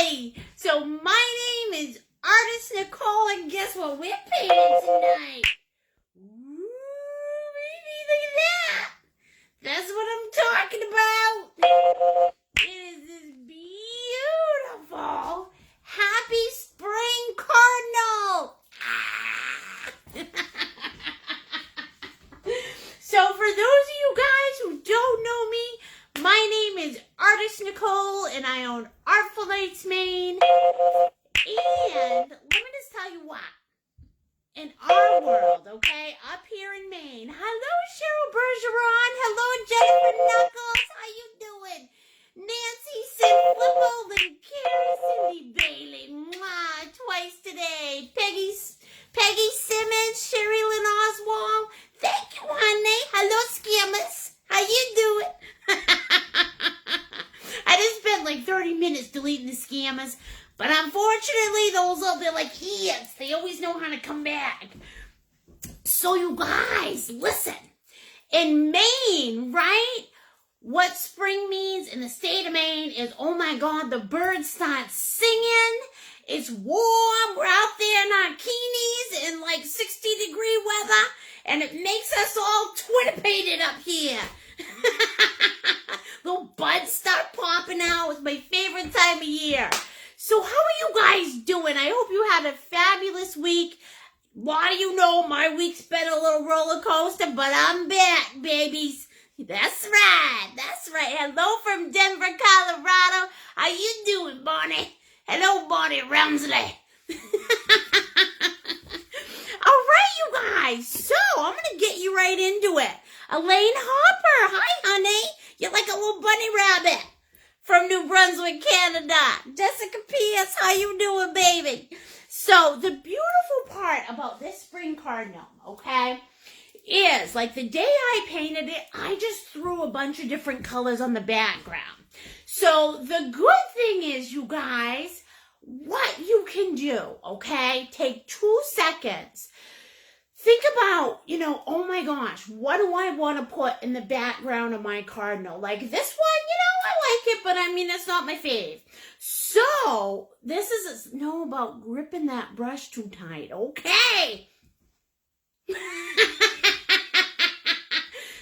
everybody! So my name is Artist Nicole, and guess what we're painting tonight? Ooh, baby, look at that! That's what I'm talking about! It is this beautiful Happy Spring Cardinal! So for those of you guys who don't know me, my name is Artist Nicole, and I own Artful, Maine. And let me just tell you what. In our world, okay, up here in Maine. Hello, Cheryl Bergeron. Hello, Jennifer Knuckles. How you doing? Nancy Sinflipple and Carrie Cindy Bailey. Mwah, twice today. Peggy Simmons, Sherry Lynn Oswald. Thank you, honey. Hello, Scammers. How you doing? I just spent like 30 minutes deleting the scammers. But unfortunately, they're like ants. They always know how to come back. So you guys, listen. In Maine, right? What spring means in the state of Maine is, oh my God, the birds start singing. It's warm. We're out there in our bikinis in like 60-degree weather. And it makes us all Twitter-pated up here. Little buds start popping out. It's my favorite time of year. So how are you guys doing? I hope you had a fabulous week. Why do you know my week's been a little roller coaster, but I'm back, babies. That's right. That's right. Hello from Denver, Colorado. How you doing, Bonnie? Hello, Bonnie Rumsley. All right, you guys. So I'm going to get you right into it. Elaine Hopper. Hi, honey. You're like a little bunny rabbit. From New Brunswick, Canada. Jessica P.S., how you doing, baby? So, the beautiful part about this spring cardinal, okay, is, like, the day I painted it, I just threw a bunch of different colors on the background. So, the good thing is, you guys, what you can do, okay, take 2 seconds. Think about, oh my gosh, what do I want to put in the background of my cardinal? Like this one, I like it, but I mean, it's not my fave. So, this is about gripping that brush too tight, okay?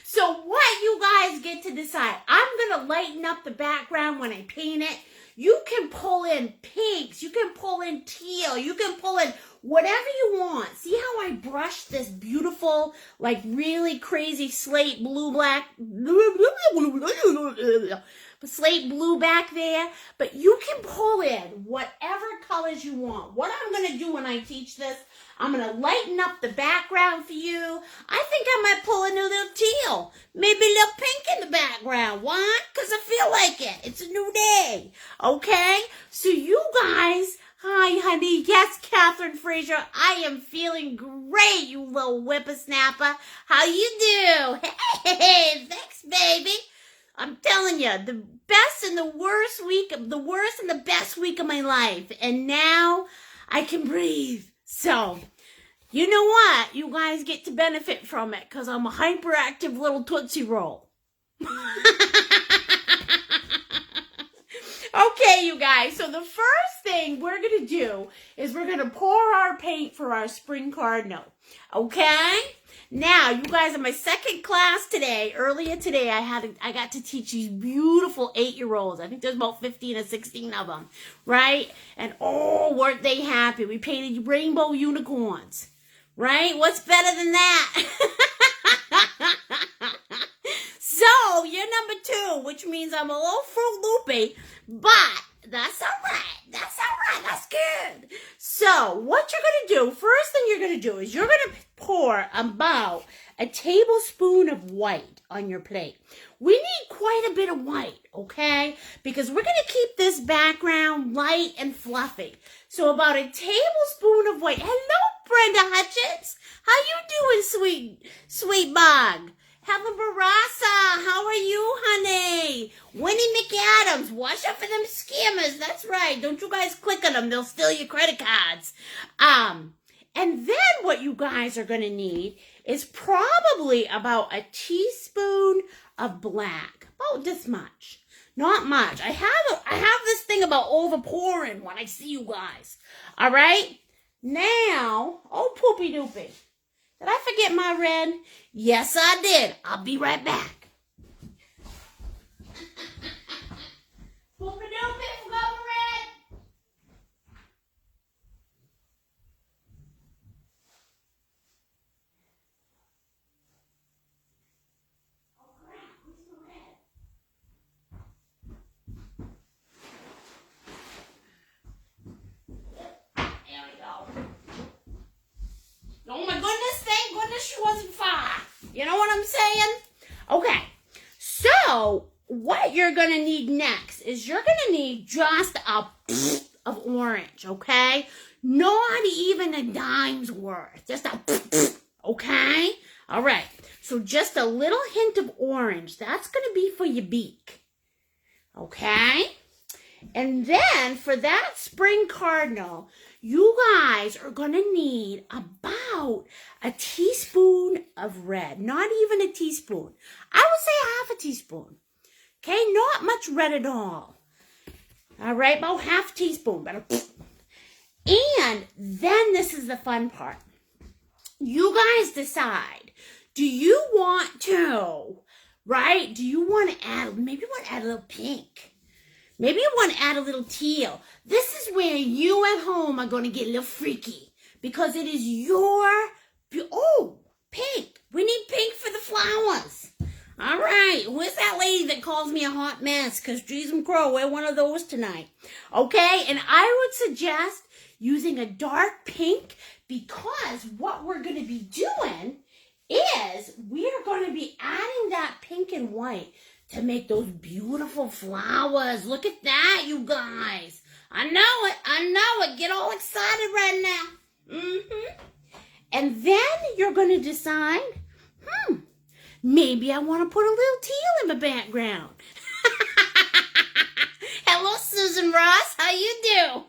So, what you guys get to decide. I'm going to lighten up the background when I paint it. You can pull in pinks, you can pull in teal, you can pull in whatever you want. See how I brushed this beautiful, like really crazy slate blue back there? But you can pull in whatever colors you want. What I'm going to do when I teach this, I'm going to lighten up the background for you. I think I might pull in a little teal. Maybe a little pink in the background. Why? Because I feel like it. It's a new day. Okay? So you guys, hi, honey. Yes, Catherine Fraser. I am feeling great, you little whippersnapper. How you do? Hey, thanks, baby. I'm telling you, the best and the worst week, the worst and the best week of my life. And now I can breathe. So, you know what? You guys get to benefit from it because I'm a hyperactive little Tootsie Roll. Okay, you guys. So the first thing we're going to do is we're going to pour our paint for our spring cardinal. Okay? Now, you guys, in my second class today, earlier today, I got to teach these beautiful 8-year-olds. I think there's about 15 or 16 of them, right? And oh, weren't they happy? We painted rainbow unicorns, right? What's better than that? So, you're number 2, which means I'm a little Fruit Loopy, but that's all right. That's all right. That's good. So, what you're going to do, first thing you're going to do is you're going to pour about a tablespoon of white on your plate. We need quite a bit of white, okay? Because we're going to keep this background light and fluffy. So, about a tablespoon of white. Hello, Brenda Hutchins. How you doing, sweet bug? Helen Barassa, how are you, honey? Winnie McAdams, watch out for them scammers. That's right. Don't you guys click on them. They'll steal your credit cards. And then what you guys are going to need is probably about a teaspoon of black. About this much. Not much. I have this thing about overpouring when I see you guys. All right? Now, oh, poopy doopy. Did I forget my red? Yes, I did. I'll be right back. Poopy doopy, forgot my red. Oh, crap. Where's my red? There we go. Oh my goodness, thank goodness she wasn't far. You know what I'm saying? Okay, so what you're going to need next is you're going to need just a of orange, okay? Not even a dime's worth. Just a okay? All right, so just a little hint of orange. That's going to be for your beak, okay? And then for that spring cardinal, you guys are going to need about a teaspoon of red. Not even a teaspoon. I would say half a teaspoon. Okay, not much red at all. All right, about half a teaspoon. And then this is the fun part. You guys decide. Do you want to, right? Do you want to add, maybe you want to add a little pink. Maybe you want to add a little teal. This is where you at home are going to get a little freaky. Because it is your, oh, pink. We need pink for the flowers. All right. Where's that lady that calls me a hot mess? Because geez and crow, we're one of those tonight. Okay? And I would suggest using a dark pink because what we're going to be doing is we're going to be adding that pink and white to make those beautiful flowers. Look at that, you guys. I know it. I know it. Get all excited right now. And then you're going to decide, maybe I want to put a little teal in my background. Hello, Susan Ross. How you do?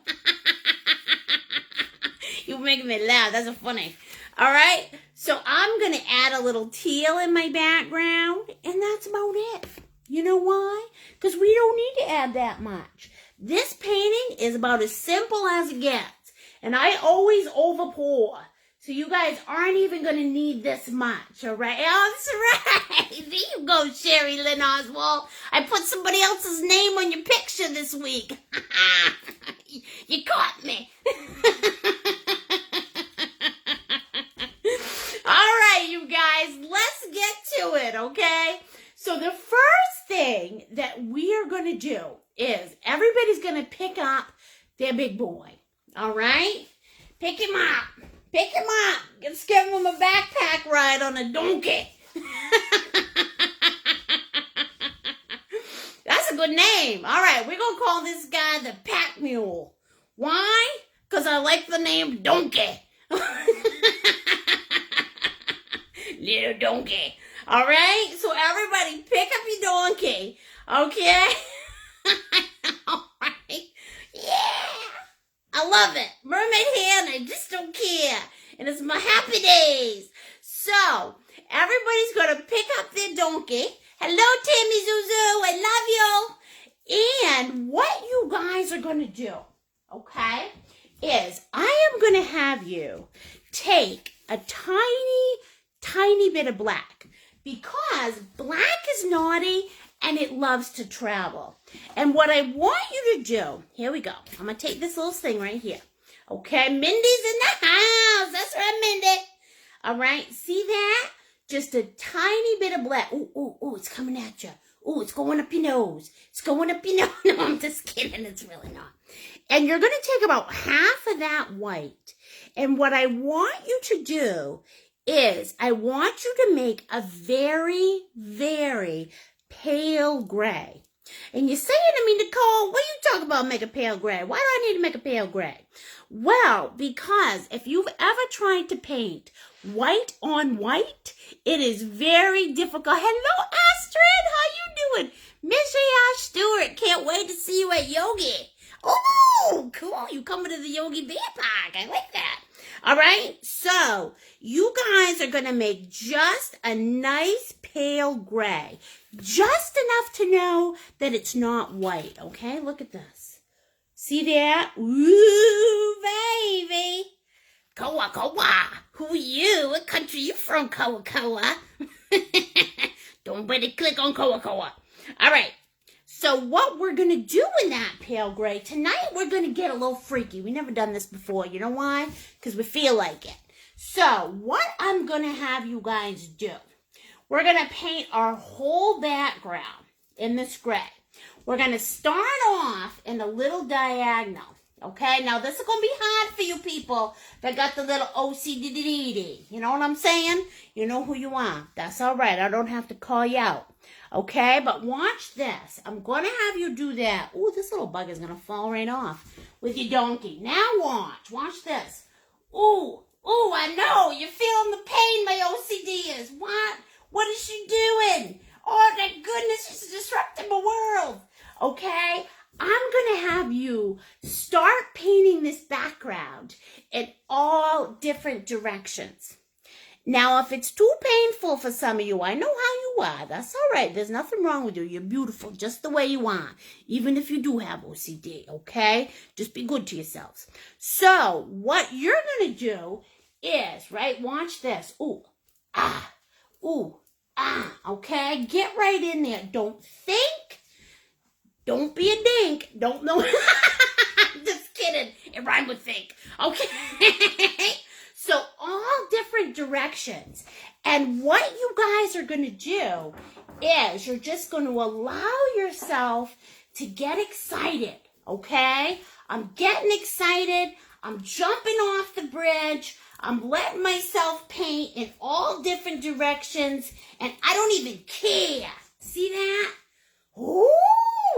You're making me laugh. That's so funny. All right. So I'm going to add a little teal in my background, and that's about it. You know why? Because we don't need to add that much. This painting is about as simple as it gets. And I always overpour. So you guys aren't even going to need this much, all right? Oh, that's right. There you go, Sherry Lynn Oswald. I put somebody else's name on your picture this week. You caught me. All right, you guys, let's get to it, okay? So the first thing that we are going to do is everybody's going to pick up their big boy, all right? Pick him up. Pick him up. Let's give him a backpack ride on a donkey. That's a good name. All right, we're going to call this guy the pack mule. Why? Because I like the name donkey. Little donkey. All right? So everybody pick up your donkey. Okay? All right? Yeah. I love it. Mermaid Hannah, I just don't care. And it's my happy days. So, everybody's going to pick up their donkey. Hello, Tammy Zuzu. I love you. And what you guys are going to do, okay, is I am going to have you take a tiny bit of black. Because black is naughty and it loves to travel. And what I want you to do, here we go. I'm going to take this little thing right here. Okay, Mindy's in the house. That's right, Mindy. All right, see that? Just a tiny bit of black. Ooh, it's coming at you. Ooh, it's going up your nose. It's going up your nose. No, I'm just kidding. It's really not. And you're going to take about half of that white. And what I want you to do is I want you to make a very, very pale gray. And you're saying to me, Nicole, what are you talking about make a pale gray? Why do I need to make a pale gray? Well, because if you've ever tried to paint white on white, it is very difficult. Hello, Astrid. How you doing? Miss Ash Stewart. Can't wait to see you at Yogi. Oh, cool. You coming to the Yogi Bear Park. I like that. All right, so you guys are going to make just a nice pale gray. Just enough to know that it's not white, okay? Look at this. See that? Ooh, baby. Koa, Koa. Who are you? What country you from, Koa, Koa? Don't better click on Koa, Koa. All right. So what we're going to do in that pale gray, tonight we're going to get a little freaky. We've never done this before. You know why? Because we feel like it. So what I'm going to have you guys do, we're going to paint our whole background in this gray. We're going to start off in a little diagonal. Okay, now this is going to be hard for you people that got the little OCD. You know what I'm saying? You know who you are. That's all right. I don't have to call you out. Okay, but watch this. I'm going to have you do that. Ooh, this little bug is going to fall right off with your donkey. Now watch. Watch this. Ooh, I know. You're feeling the pain my OCD is. What? What is she doing? Oh, thank goodness, she's disrupting my world. Okay, I'm going to have you start painting this background in all different directions. Now, if it's too painful for some of you, I know how you are. That's all right. There's nothing wrong with you. You're beautiful just the way you are, even if you do have OCD, okay? Just be good to yourselves. So, what you're going to do is, right, watch this. Ooh, okay? Get right in there. Don't think. Don't be a dink. Don't know. Just kidding. It rhymed with think. Okay? So all different directions. And what you guys are going to do is you're just going to allow yourself to get excited. Okay? I'm getting excited. I'm jumping off the bridge. I'm letting myself paint in all different directions. And I don't even care. See that? Ooh,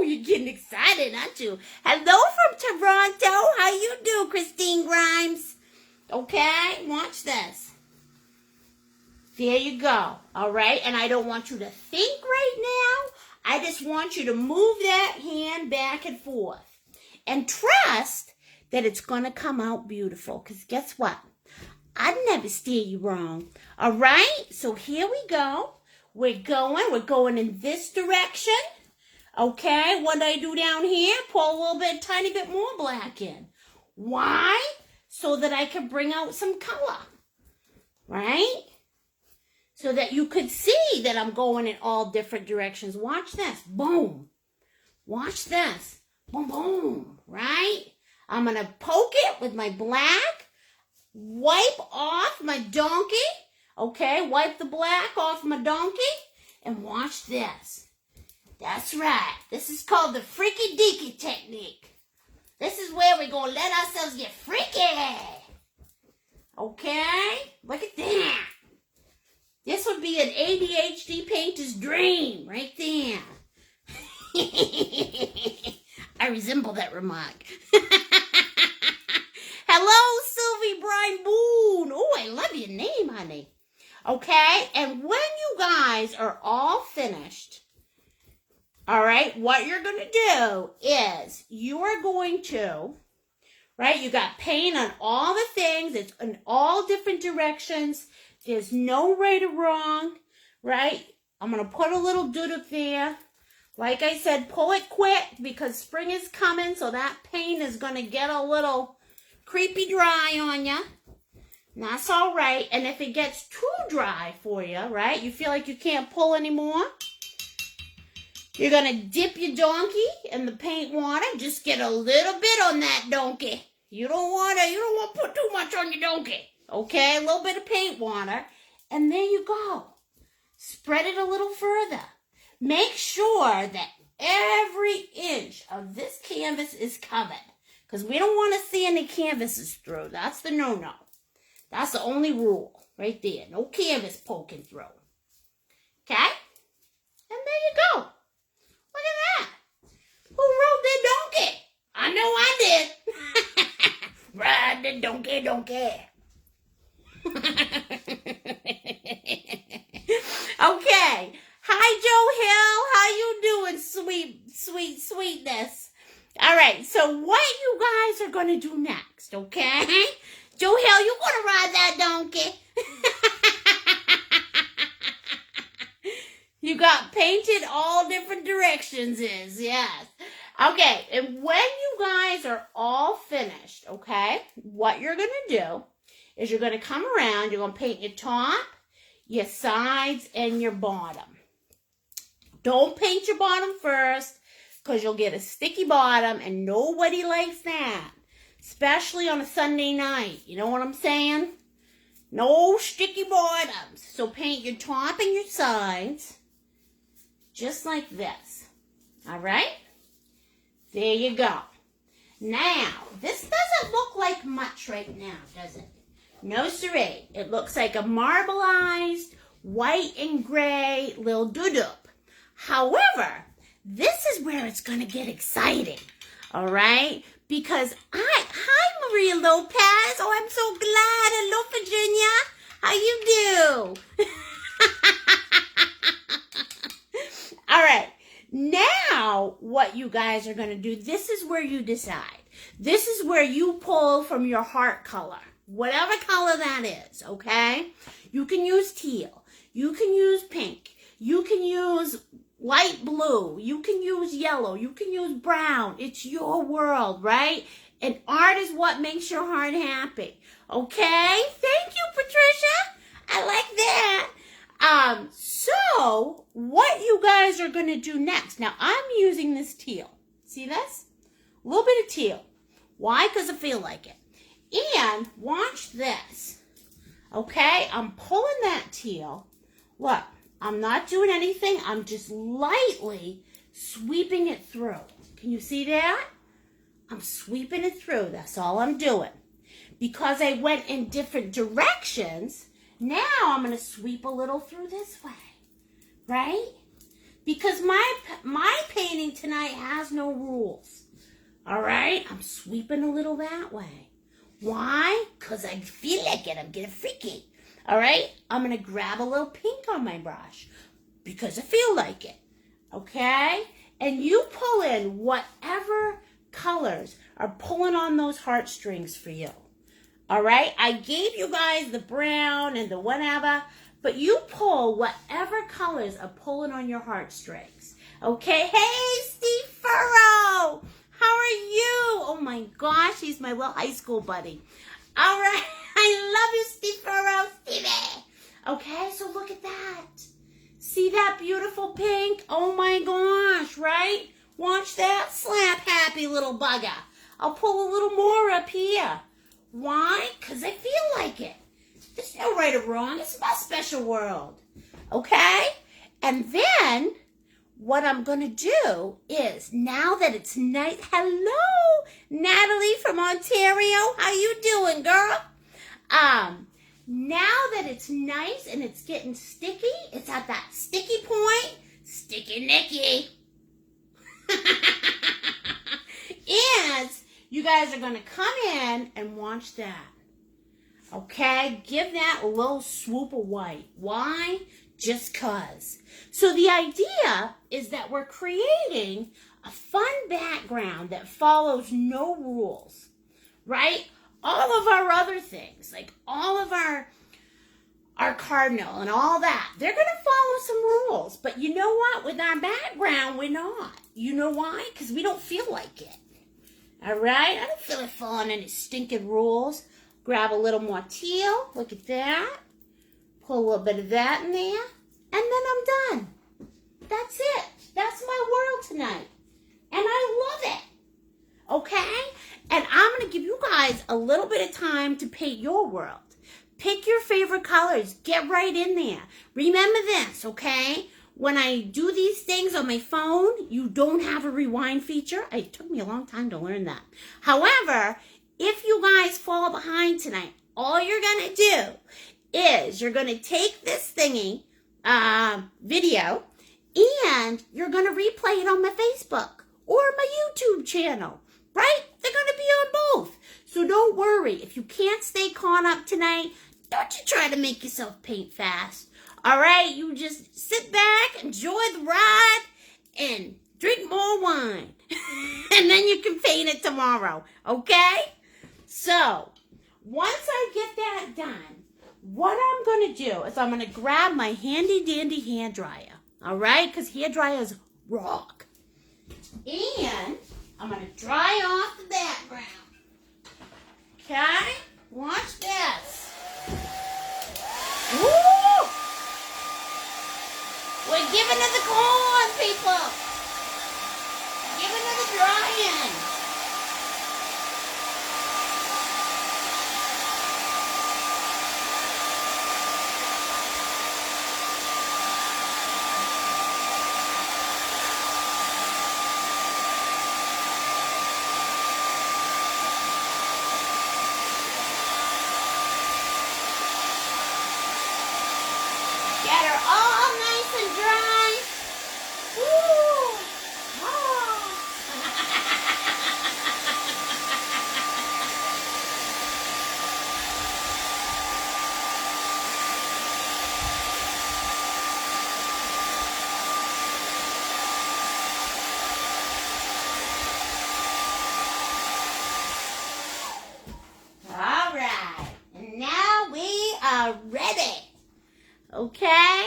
you're getting excited, aren't you? Hello from Toronto. How you do, Christine Grimes? Okay, watch this. There you go. All right, and I don't want you to think right now. I just want you to move that hand back and forth. And trust that it's going to come out beautiful. Because guess what? I'd never steer you wrong. All right, so here we go. We're going in this direction. Okay, what do I do down here? Pour a little bit, tiny bit more black in. Why? So that I can bring out some color. Right? So that you could see that I'm going in all different directions. Watch this. Boom. Watch this. Boom, boom. Right? I'm going to poke it with my black. Wipe off my donkey. Okay, wipe the black off my donkey. And watch this. That's right. This is called the freaky deaky technique. This is where we're going to let ourselves get freaky. Okay? Look at that. This would be an ADHD painter's dream right there. I resemble that remark. Hello, Sylvie Brine Boone. Oh, I love your name, honey. Okay? And when you guys are all finished, all right, what you're going to do is you are going to, right, you got paint on all the things. It's in all different directions. There's no right or wrong, right? I'm going to put a little doodle there. Like I said, pull it quick because spring is coming, so that paint is going to get a little creepy dry on you. And that's all right. And if it gets too dry for you, right, you feel like you can't pull anymore, you're going to dip your donkey in the paint water. Just get a little bit on that donkey. You don't want to put too much on your donkey. Okay, a little bit of paint water. And there you go. Spread it a little further. Make sure that every inch of this canvas is covered. Because we don't want to see any canvases through. That's the no-no. That's the only rule right there. No canvas poking through. Okay? And there you go. Look at that. Who rode the donkey? I know I did. Ride the donkey, donkey. Okay. Hi, Joe Hill. How you doing, sweetness? All right, so what you guys are going to do next, okay? Joe Hill, you going to ride that donkey? You got painted all different directions, yes. Okay, and when you guys are all finished, okay, what you're going to do is you're going to come around, you're going to paint your top, your sides, and your bottom. Don't paint your bottom first, because you'll get a sticky bottom, and nobody likes that, especially on a Sunday night. You know what I'm saying? No sticky bottoms. So paint your top and your sides, just like this. All right? There you go. Now, this doesn't look like much right now, does it? No siree. It looks like a marbleized white and gray little doo-doo. However, this is where it's going to get exciting, all right? Because hi, Maria Lopez. Oh, I'm so glad. Hello, Virginia. How you do? All right. Now, what you guys are going to do, this is where you decide. This is where you pull from your heart color, whatever color that is, okay? You can use teal. You can use pink. You can use light blue. You can use yellow. You can use brown. It's your world, right? And art is what makes your heart happy. Okay? Thank you, Patricia. I like that. So what you guys are going to do next. Now, I'm using this teal. See this? A little bit of teal. Why? Because I feel like it. And watch this. Okay? I'm pulling that teal. Look. I'm not doing anything. I'm just lightly sweeping it through. Can you see that? I'm sweeping it through. That's all I'm doing. Because I went in different directions, now I'm going to sweep a little through this way. Right? Because my painting tonight has no rules. All right? I'm sweeping a little that way. Why? Because I feel like it. I'm getting freaky. All right, I'm going to grab a little pink on my brush because I feel like it, okay? And you pull in whatever colors are pulling on those heartstrings for you, all right? I gave you guys the brown and the whatever, but you pull whatever colors are pulling on your heartstrings, okay? Hey, Steve Furrow, how are you? Oh, my gosh, he's my little high school buddy. All right. I love you, Steve Furrow, Stevie. Okay, so look at that. See that beautiful pink? Oh my gosh, right? Watch that slap happy little bugger. I'll pull a little more up here. Why? Because I feel like it. There's no right or wrong. It's my special world. Okay? And then what I'm going to do is, now that it's night, hello, Natalie from Ontario. How you doing, girl? Now that it's nice and it's getting sticky, it's at that sticky point, Sticky Nicky. And you guys are going to come in and watch that. Okay? Give that a little swoop of white. Why? Just 'cause. So the idea is that we're creating a fun background that follows no rules, right? All of our other things, like all of our Cardinal and all that, they're going to follow some rules. But you know what? With our background, we're not. You know why? Because we don't feel like it. All right? I don't feel like following any stinking rules. Grab a little more teal. Look at that. Put a little bit of that in there. And then I'm done. That's it. That's my world tonight. And I love it. Okay? And I'm going to give you guys a little bit of time to paint your world. Pick your favorite colors. Get right in there. Remember this, okay? When I do these things on my phone, you don't have a rewind feature. It took me a long time to learn that. However, if you guys fall behind tonight, all you're going to do is you're going to take this thingy, video, and you're going to replay it on my Facebook or my YouTube channel, right? They're going to be on both. So don't worry. If you can't stay caught up tonight, don't you try to make yourself paint fast. All right? You just sit back, enjoy the ride, and drink more wine. And then you can paint it tomorrow, okay? So, once I get that done, what I'm going to do is I'm going to grab my handy dandy hand dryer, all right? Because hand dryers rock. And I'm going to dry off the background. Okay? Watch this. Woo! We're giving it the corn, people. Giving it the drying. Get her all nice and dry. Woo! Oh. All right, and now we are ready. Okay,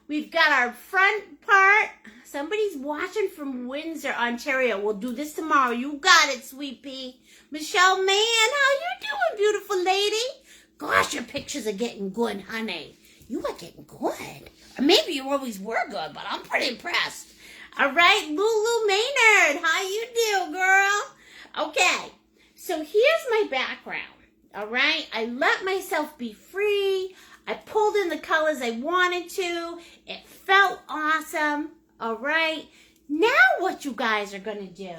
we've got our front part. Somebody's watching from Windsor, Ontario. We'll do this tomorrow. You got it, sweet pea. Michelle Mann, how you doing, beautiful lady? Gosh, your pictures are getting good, honey. You are getting good. Or maybe you always were good, but I'm pretty impressed. All right, Lulu Maynard, how you do, girl? Okay, so here's my background. All right, I let myself be free. I pulled in the colors I wanted to. It felt awesome. All right. Now what you guys are going to do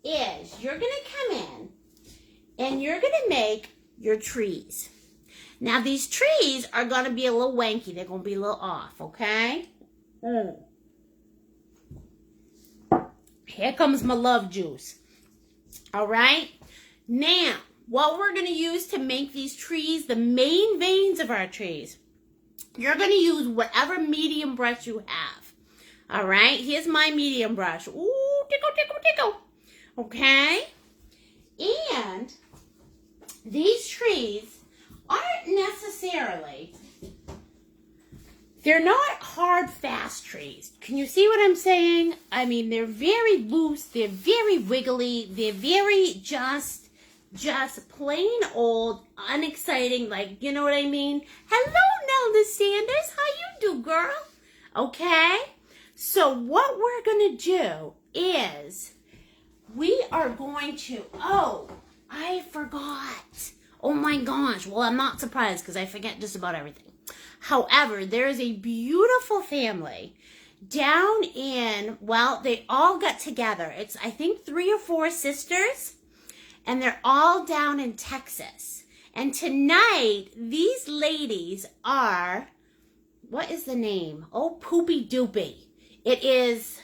is you're going to come in and you're going to make your trees. Now these trees are going to be a little wanky. They're going to be a little off, okay? Here comes my love juice. All right. Now, what we're going to use to make these trees, the main veins of our trees, you're going to use whatever medium brush you have. All right, here's my medium brush. Ooh, tickle, tickle, tickle. Okay, and these trees aren't necessarily, they're not hard, fast trees. Can you see what I'm saying? I mean, they're very loose, they're very wiggly, they're very just plain old, unexciting, like, you know what I mean? Hello, Nelda Sanders. How you do, girl? Okay? So what we're going to do is we are going to, oh, I forgot. Oh, my gosh. Well, I'm not surprised because I forget just about everything. However, there is a beautiful family down in, well, they all got together. It's, I think, 3 or 4 sisters. And they're all down in Texas. And tonight, these ladies are, what is the name? Oh, Poopy Doopy. It is,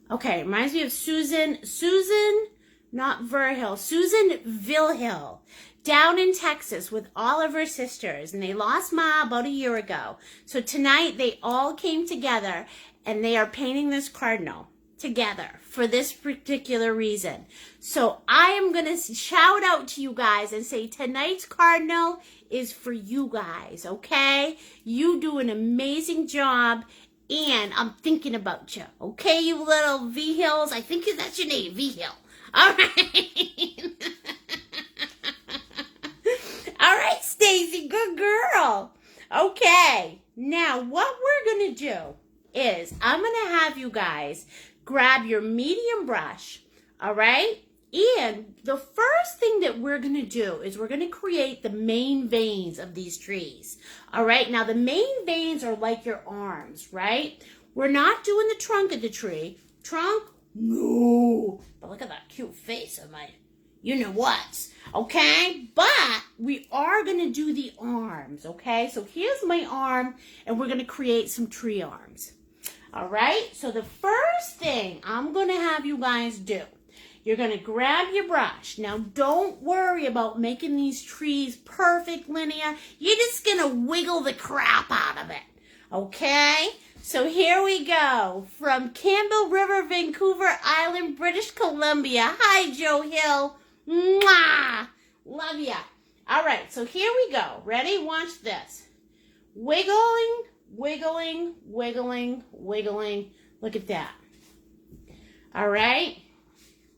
okay, reminds me of Susan, not Verhill, Susan Vilhill, down in Texas with all of her sisters. And they lost Ma about a year ago. So tonight, they all came together and they are painting this cardinal together for this particular reason. So I am going to shout out to you guys and say tonight's cardinal is for you guys, okay? You do an amazing job and I'm thinking about you, okay, you little V-Hills? I think that's your name, V-Hill. All right. All right, Stacy, good girl. Okay, now what we're going to do is I'm going to have you guys grab your medium brush, all right? And the first thing that we're going to do is we're going to create the main veins of these trees, all right? Now, the main veins are like your arms, right? We're not doing the trunk of the tree. Trunk? No. But look at that cute face of my you-know-what, okay? But we are going to do the arms, okay? So here's my arm, and we're going to create some tree arms. All right, so the first thing I'm going to have you guys do, you're going to grab your brush. Now, don't worry about making these trees perfect linear. You're just going to wiggle the crap out of it, okay? So here we go. From Campbell River, Vancouver Island, British Columbia. Hi, Joe Hill. Mwah! Love ya. All right, so here we go. Ready? Watch this. Wiggling, wiggling, wiggling, wiggling. Look at that. All right?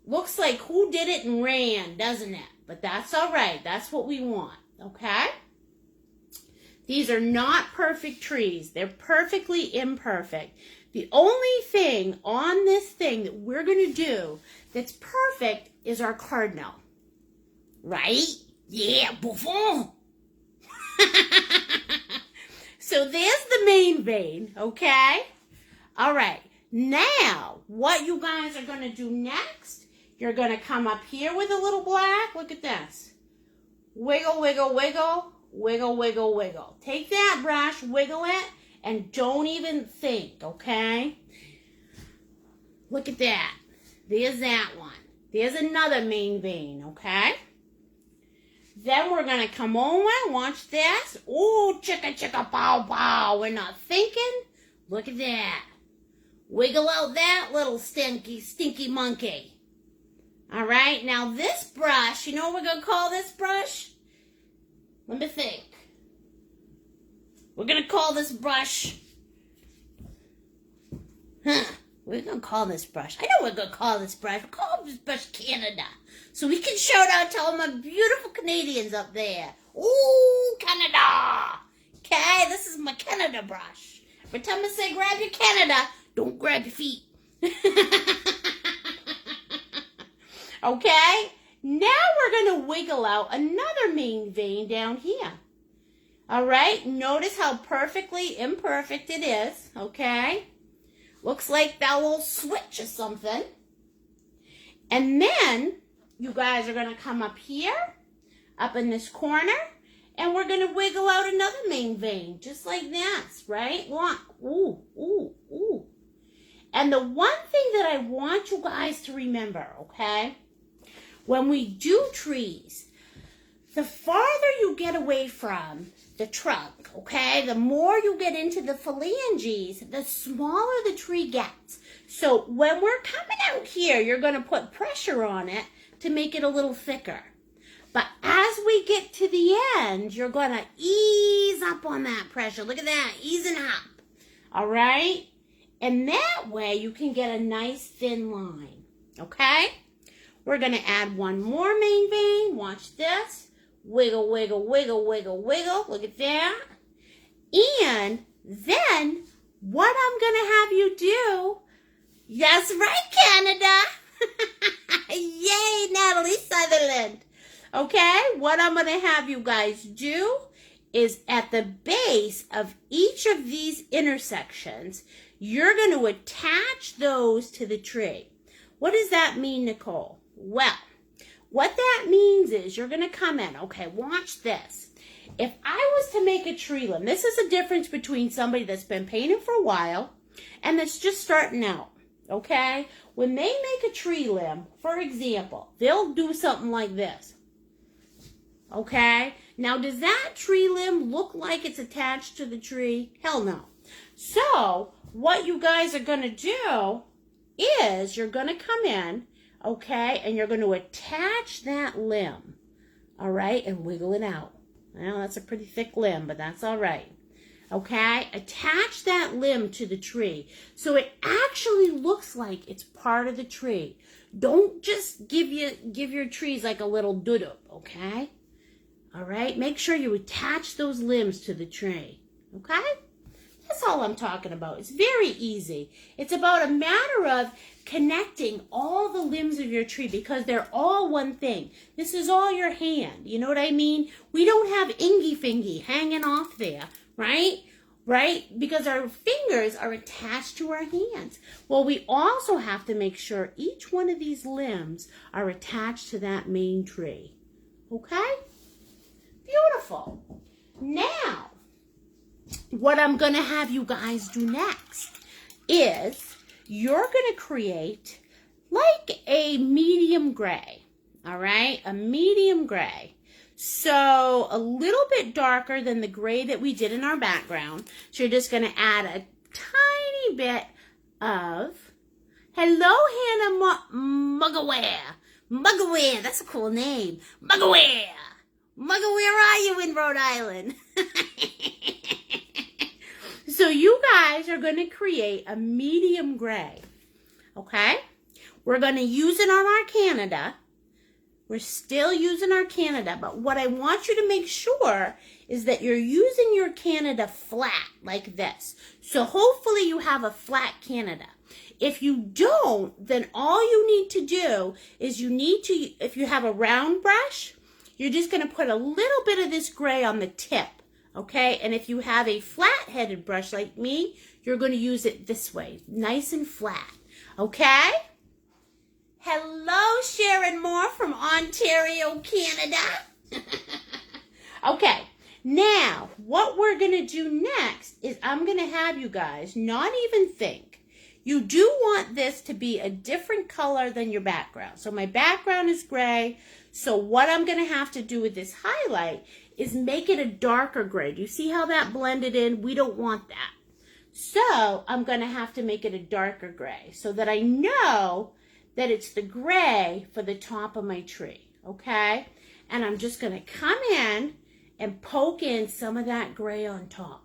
Looks like who did it and ran, doesn't it? But that's all right. That's what we want, okay? These are not perfect trees. They're perfectly imperfect. The only thing on this thing that we're going to do that's perfect is our cardinal. Right? Yeah, buffon. So there's the main vein, okay? All right. Now, what you guys are going to do next, you're going to come up here with a little black. Look at this. Wiggle, wiggle, wiggle. Wiggle, wiggle, wiggle. Take that brush, wiggle it, and don't even think, okay? Look at that. There's that one. There's another main vein, okay? Then we're going to come over, watch this. Ooh, chicka, chicka, pow, pow. We're not thinking. Look at that. Wiggle out that little stinky monkey. All right, now this brush, you know what we're going to call this brush? Let me think. We're going to call this brush. We're going to call this brush. I know we're going to call this brush. We'll call this brush Canada. So we can shout out to all my beautiful Canadians up there. Ooh, Canada. Okay, this is my Canada brush. Every time I say grab your Canada, don't grab your feet. Okay? Now we're going to wiggle out another main vein down here. All right? Notice how perfectly imperfect it is. Okay? Looks like that little switch or something. And then you guys are going to come up here, up in this corner, and we're going to wiggle out another main vein, just like this, right? One. Ooh, ooh, ooh. And the one thing that I want you guys to remember, okay? When we do trees, the farther you get away from the trunk, okay, the more you get into the phalanges, the smaller the tree gets. So when we're coming out here, you're going to put pressure on it to make it a little thicker. But as we get to the end, you're going to ease up on that pressure. Look at that, easing up. All right? And that way you can get a nice thin line, okay? We're going to add one more main vein. Watch this. Wiggle, wiggle, wiggle, wiggle, wiggle. Look at that. And then what I'm going to have you do, that's right, Canada. Yay, Natalie Sutherland. Okay, what I'm going to have you guys do is at the base of each of these intersections, you're going to attach those to the tree. What does that mean, Nicole? Well, what that means is you're going to come in. Okay, watch this. If I was to make a tree limb, this is a difference between somebody that's been painting for a while and that's just starting out. Okay? When they make a tree limb, for example, they'll do something like this. Okay? Now, does that tree limb look like it's attached to the tree? Hell no. So, what you guys are going to do is you're going to come in, okay, and you're going to attach that limb, all right, and wiggle it out. Well, that's a pretty thick limb, but that's all right. Okay, attach that limb to the tree so it actually looks like it's part of the tree. Don't just give your trees like a little doodle, okay? All right, make sure you attach those limbs to the tree, okay? That's all I'm talking about. It's very easy. It's about a matter of connecting all the limbs of your tree because they're all one thing. This is all your hand. You know what I mean? We don't have ingy fingy hanging off there, right? Right? Because our fingers are attached to our hands. Well, we also have to make sure each one of these limbs are attached to that main tree. Okay? Beautiful. Now, what I'm going to have you guys do next is you're going to create like a medium gray, all right? A medium gray. So a little bit darker than the gray that we did in our background. So you're just going to add a bit of, hello, Hannah Mugaware. Mugaware, that's a cool name. Mugaware. Mugaware, where are you in Rhode Island? So you guys are going to create a medium gray, okay? We're going to use it on our Canada. We're still using our Canada, but what I want you to make sure is that you're using your Canada flat like this. So hopefully you have a flat Canada. If you don't, then all you need to do is if you have a round brush, you're just going to put a little bit of this gray on the tip, okay? And if you have a flat-headed brush like me, you're going to use it this way, nice and flat, okay? Hello, Sharon Moore from Ontario, Canada. Okay, now what we're going to do next is I'm going to have you guys not even think. You do want this to be a different color than your background. So my background is gray. So what I'm going to have to do with this highlight is make it a darker gray. Do you see how that blended in? We don't want that. So I'm going to have to make it a darker gray so that I know that it's the gray for the top of my tree, okay? And I'm just going to come in and poke in some of that gray on top.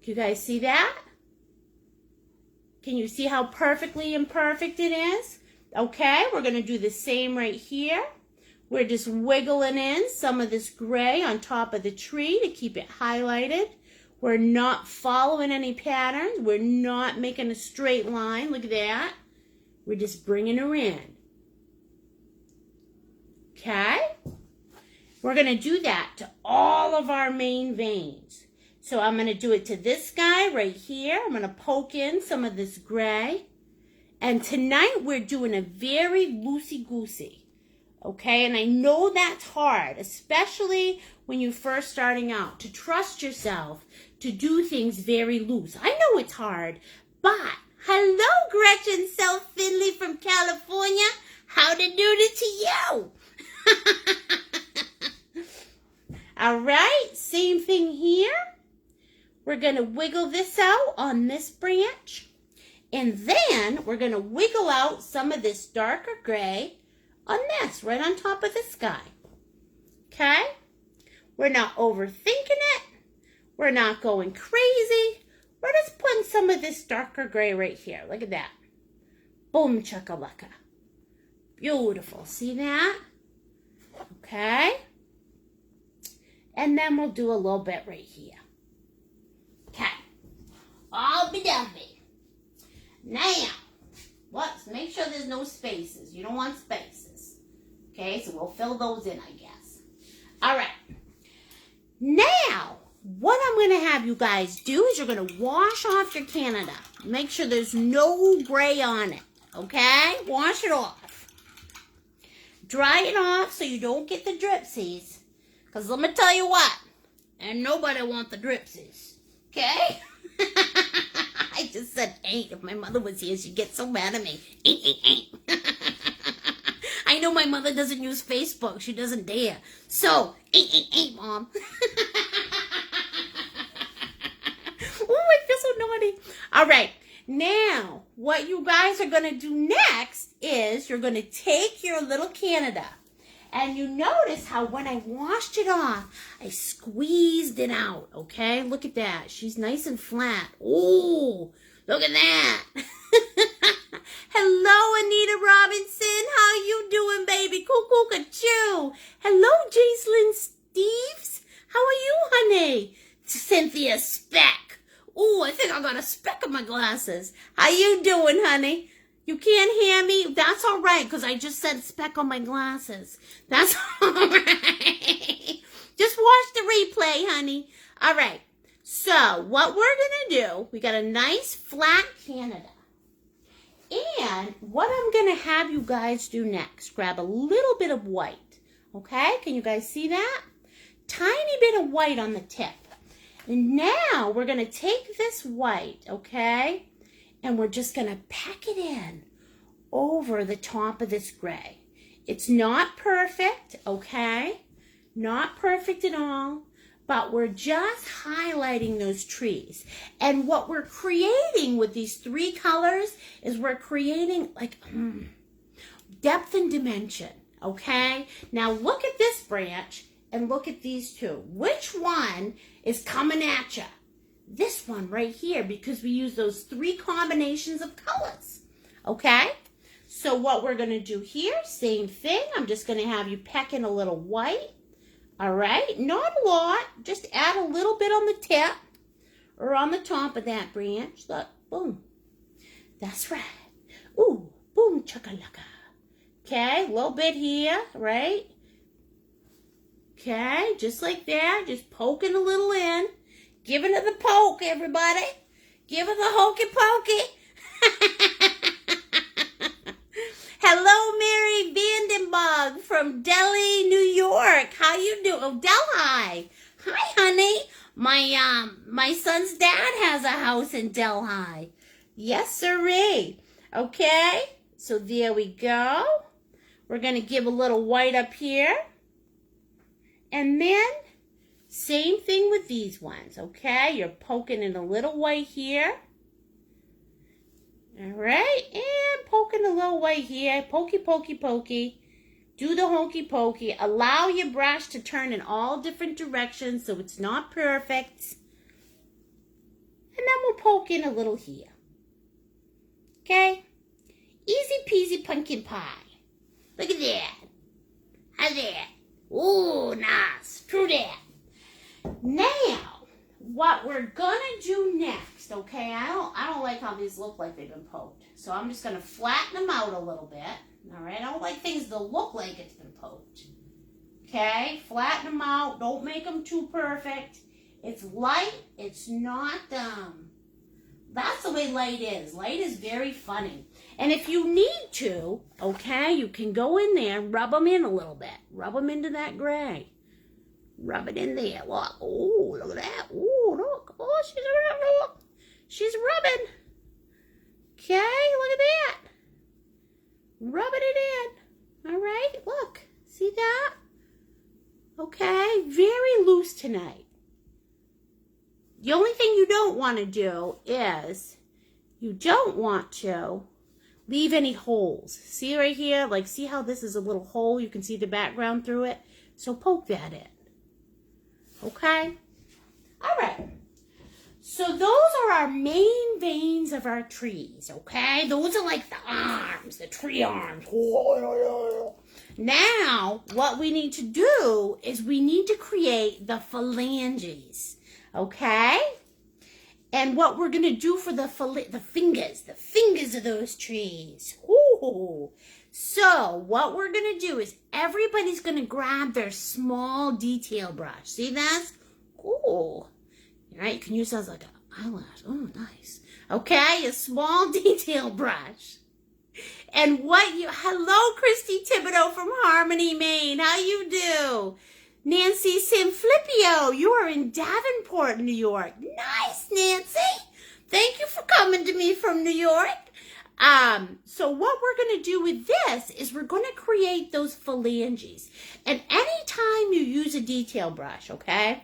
Can you guys see that? Can you see how perfectly imperfect it is? Okay, we're going to do the same right here. We're just wiggling in some of this gray on top of the tree to keep it highlighted. We're not following any patterns. We're not making a straight line. Look at that. We're just bringing her in. Okay? We're going to do that to all of our main veins. So I'm going to do it to this guy right here. I'm going to poke in some of this gray. And tonight we're doing a very loosey-goosey. Okay? And I know that's hard, especially when you're first starting out, to trust yourself to do things very loose. I know it's hard, but hello, Gretchen South Finley from California. How to do it to you? All right, same thing here. We're going to wiggle this out on this branch. And then we're going to wiggle out some of this darker gray on this, right on top of this guy. Okay? We're not overthinking it. We're not going crazy. We're just putting some of this darker gray right here. Look at that. Boom chakalaka. Beautiful. See that? Okay? And then we'll do a little bit right here. Okay. All be done. Now, let's make sure there's no spaces. You don't want spaces. Okay, so we'll fill those in, I guess. All right. Now, what I'm going to have you guys do is you're going to wash off your Canada. Make sure there's no gray on it. Okay? Wash it off. Dry it off so you don't get the dripsies. Because let me tell you what. And nobody wants the dripsies. Okay? I just said ain't. If my mother was here, she'd get so mad at me. Ain't. I know my mother doesn't use Facebook. She doesn't dare. So, ain't, Mom. Oh, I feel so naughty. All right. Now, what you guys are going to do next is you're going to take your little Canada. And you notice how when I washed it off, I squeezed it out, okay? Look at that. She's nice and flat. Oh, look at that. Hello, Anita Robinson. How you doing, baby? Cuckoo-ca-choo. Hello, Jaislyn Steves. How are you, honey? Cynthia Speck. Oh, I think I got a speck on my glasses. How you doing, honey? You can't hear me? That's all right, because I just said speck on my glasses. That's all right. Just watch the replay, honey. All right. So, what we're going to do, we got a nice flat Canada. And what I'm going to have you guys do next, grab a little bit of white. Okay? Can you guys see that? Tiny bit of white on the tip. And now we're going to take this white, okay? And we're just going to pack it in over the top of this gray. It's not perfect, okay? Not perfect at all. but we're just highlighting those trees. And what we're creating with these 3 colors is we're creating like depth and dimension, okay? Now look at this branch and look at these 2. Which one is coming at you? This one right here, because we use those 3 combinations of colors, okay? So what we're going to do here, same thing. I'm just going to have you peck in a little white, all right? Not a lot, just add a little bit on the tip or on the top of that branch. Look, boom. That's right. Ooh, boom, chakalaka. Okay, a little bit here, right? Okay, just like that, just poking a little in. Giving it the poke, everybody. Give it the hokey pokey. Hello, Mary Vandenbug from Delhi, New York. How you doing? Oh, Delhi. Hi, honey. My son's dad has a house in Delhi. Yes, sirree. Okay, so there we go. We're going to give a little white up here. And then, same thing with these ones, okay? You're poking in a little white here. All right, and poking a little white here. Pokey, pokey, pokey. Do the hokey pokey. Allow your brush to turn in all different directions so it's not perfect. And then we'll poke in a little here. Okay? Easy peasy pumpkin pie. Look at that. How's that? Ooh, nice. True that. Now, what we're gonna do next, okay? I don't like how these look like they've been poked. So I'm just gonna flatten them out a little bit. All right, I don't like things to look like it's been poked. Okay, flatten them out. Don't make them too perfect. It's light. It's not that's the way light is. Light is very funny. And if you need to, okay, you can go in there and rub them in a little bit. Rub them into that gray. Rub it in there. Look. Oh, look at that. Oh, look. Oh, she's rubbing. Okay, look at that. Rubbing it in. All right, look. See that? Okay, very loose tonight. The only thing you don't want to do is you don't want to leave any holes. See right here? Like, see how this is a little hole? You can see the background through it. So poke that in. Okay? All right. So those are our main veins of our trees, okay? Those are like the arms, the tree arms. Now, what we need to do is we need to create the phalanges, okay? And what we're going to do for the fingers of those trees. Ooh. So, what we're going to do is everybody's going to grab their small detail brush. See that? Ooh. Right? You can use those like an eyelash. Oh, nice. Okay, a small detail brush. And hello, Christy Thibodeau from Harmony, Maine. How you do? Nancy Sanfilippo, you are in Davenport, New York. Nice, Nancy. Thank you for coming to me from New York. So what we're going to do with this is we're going to create those phalanges. And anytime you use a detail brush, okay,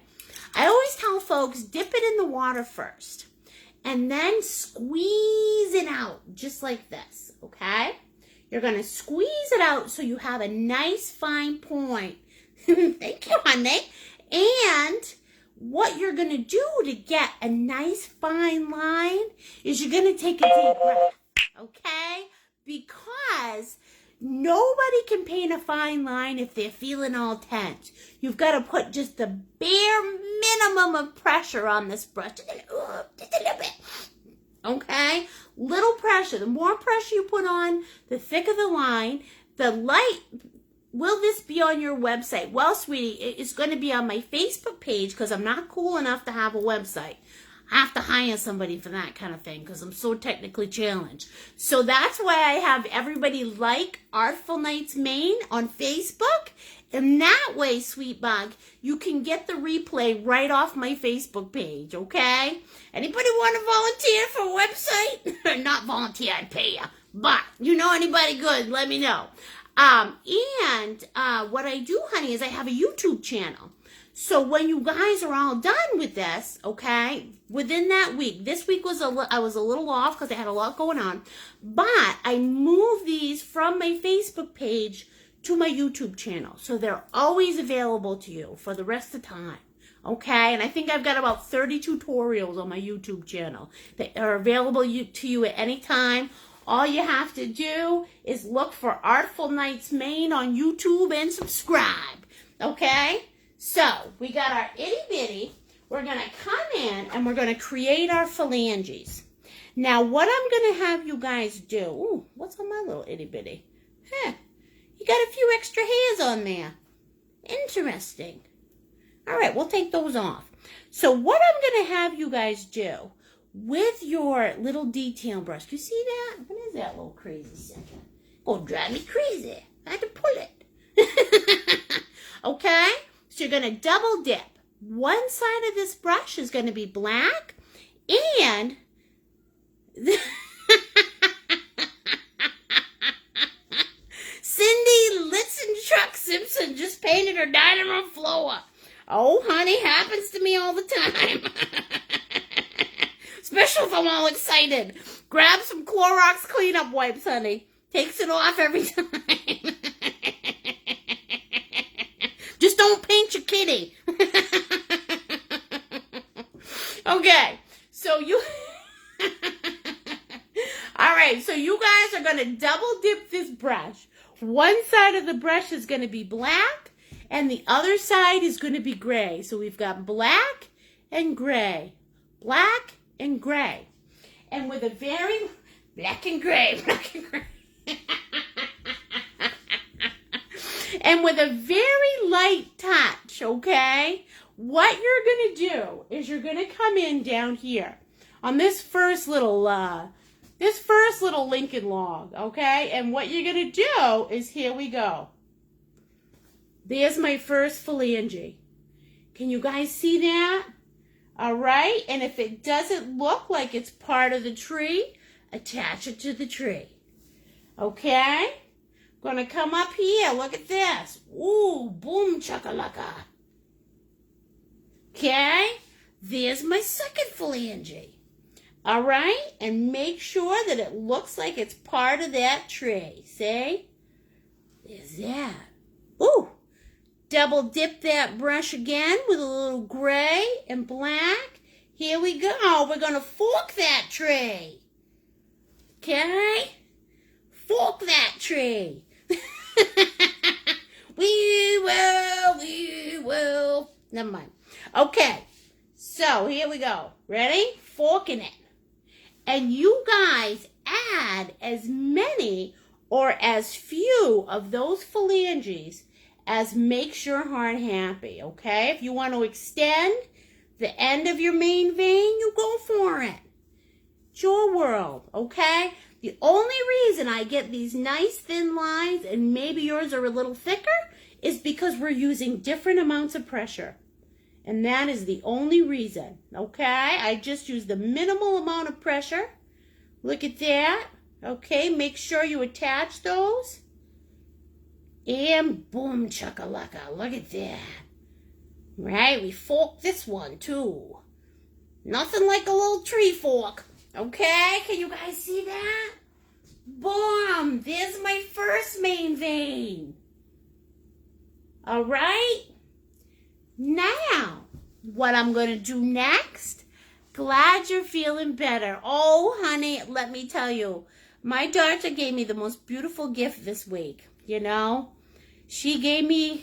I always tell folks, dip it in the water first. And then squeeze it out, just like this, okay? You're going to squeeze it out so you have a nice fine point. Thank you, honey. And what you're going to do to get a nice fine line is you're going to take a deep breath, okay? Because nobody can paint a fine line if they're feeling all tense. You've got to put just the bare minimum of pressure on this brush. Just a little bit. Okay? Little pressure. The more pressure you put on, the thicker the line. The light... Will this be on your website? Well, sweetie, it's going to be on my Facebook page because I'm not cool enough to have a website. I have to hire somebody for that kind of thing because I'm so technically challenged. So that's why I have everybody like Artful Nights Maine on Facebook. And that way, sweet bug, you can get the replay right off my Facebook page, okay? Anybody want to volunteer for a website? Not volunteer, I'd pay you. But you know anybody good, let me know. What I do, honey, is I have a YouTube channel. So when you guys are all done with this, okay, within that week, this week was I was a little off because I had a lot going on, but I moved these from my Facebook page to my YouTube channel. So they're always available to you for the rest of the time. Okay, and I think I've got about 30 tutorials on my YouTube channel that are available to you at any time. All you have to do is look for Artful Nights Maine on YouTube and subscribe. Okay, so we got our itty bitty. We're going to come in and we're going to create our phalanges. Now, what I'm going to have you guys do, ooh, what's on my little itty bitty? You got a few extra hairs on there. Interesting. All right, we'll take those off. So what I'm going to have you guys do with your little detail brush, you see that? What is that little crazy second? Gonna drive me crazy. I had to pull it. Okay? So you're going to double dip. One side of this brush is going to be black, and Cindy Litzen Truck Simpson just painted her dining room floor. Oh, honey, happens to me all the time. Especially if I'm all excited. Grab some Clorox cleanup wipes, honey. Takes it off every time. Just don't paint your kitty. Okay, so you... All right, so you guys are going to double dip this brush. One side of the brush is going to be black, and the other side is going to be gray. So we've got black and gray. Black and gray. And with a very... Black and gray. Black and gray. And with a very light touch, okay? What you're going to do is you're going to come in down here on this first little Lincoln log, okay? And what you're going to do is, here we go. There's my first phalange. Can you guys see that? All right? And if it doesn't look like it's part of the tree, attach it to the tree. Okay? Going to come up here. Look at this. Ooh, boom chakalaka. Okay? There's my second phalange. All right? And make sure that it looks like it's part of that tree. See? There's that. Ooh. Double dip that brush again with a little gray and black. Here we go. We're going to fork that tree. Okay? Fork that tree. We will. Never mind. Okay. So, here we go. Ready? Forking it. And you guys add as many or as few of those phalanges as makes your heart happy, okay? If you want to extend the end of your main vein, you go for it. It's your world, okay? The only reason I get these nice thin lines, and maybe yours are a little thicker, is because we're using different amounts of pressure. And that is the only reason, okay? I just use the minimal amount of pressure. Look at that, okay? Make sure you attach those. And boom, chakalaka. Look at that. Right, we forked this one too. Nothing like a little tree fork. Okay, can you guys see that? Boom, there's my first main vein. All right. Now, what I'm going to do next, glad you're feeling better. Oh, honey, let me tell you, my daughter gave me the most beautiful gift this week, you know. She gave me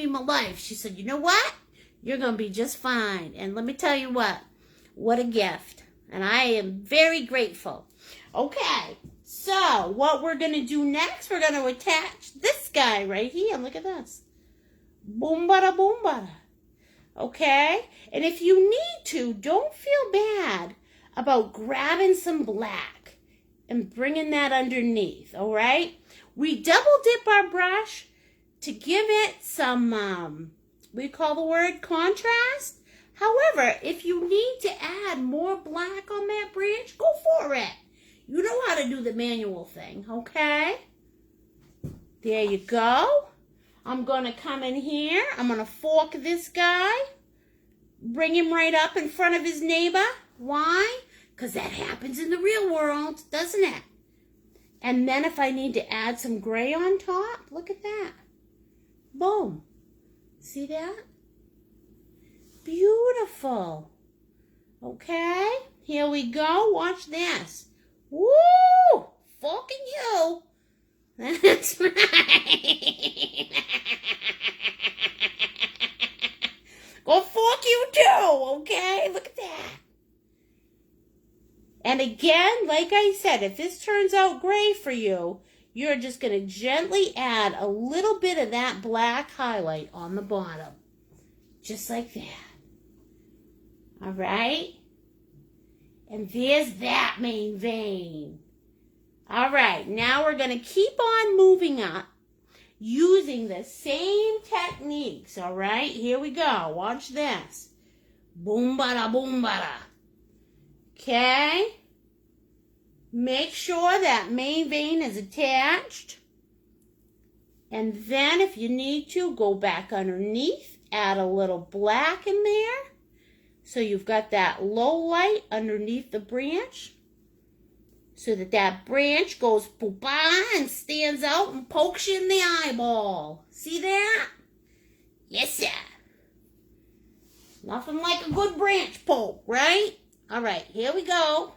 my life. She said, you know what? You're going to be just fine. And let me tell you what a gift. And I am very grateful. Okay, so what we're going to do next, we're going to attach this guy right here. Look at this. Boom, bada, boom, bada. Okay? And if you need to, don't feel bad about grabbing some black and bringing that underneath, all right? We double dip our brush to give it some, we call the word contrast. However, if you need to add more black on that branch, go for it. You know how to do the manual thing, okay? There you go. I'm going to come in here. I'm going to fork this guy. Bring him right up in front of his neighbor. Why? Because that happens in the real world, doesn't it? And then if I need to add some gray on top, look at that. Boom. See that? Beautiful. Okay, here we go. Watch this. Woo! Forking you. That's right. Go fork you too, okay? Look at that. And again, like I said, if this turns out gray for you, you're just going to gently add a little bit of that black highlight on the bottom. Just like that. All right? And there's that main vein. All right, now we're going to keep on moving up using the same techniques, all right? Here we go. Watch this. Boom, bada, boom, bada. Okay? Make sure that main vein is attached. And then if you need to, go back underneath. Add a little black in there. So you've got that low light underneath the branch. So that that branch goes poopa and stands out and pokes you in the eyeball. See that? Yes, sir. Nothing like a good branch poke, right? All right, here we go.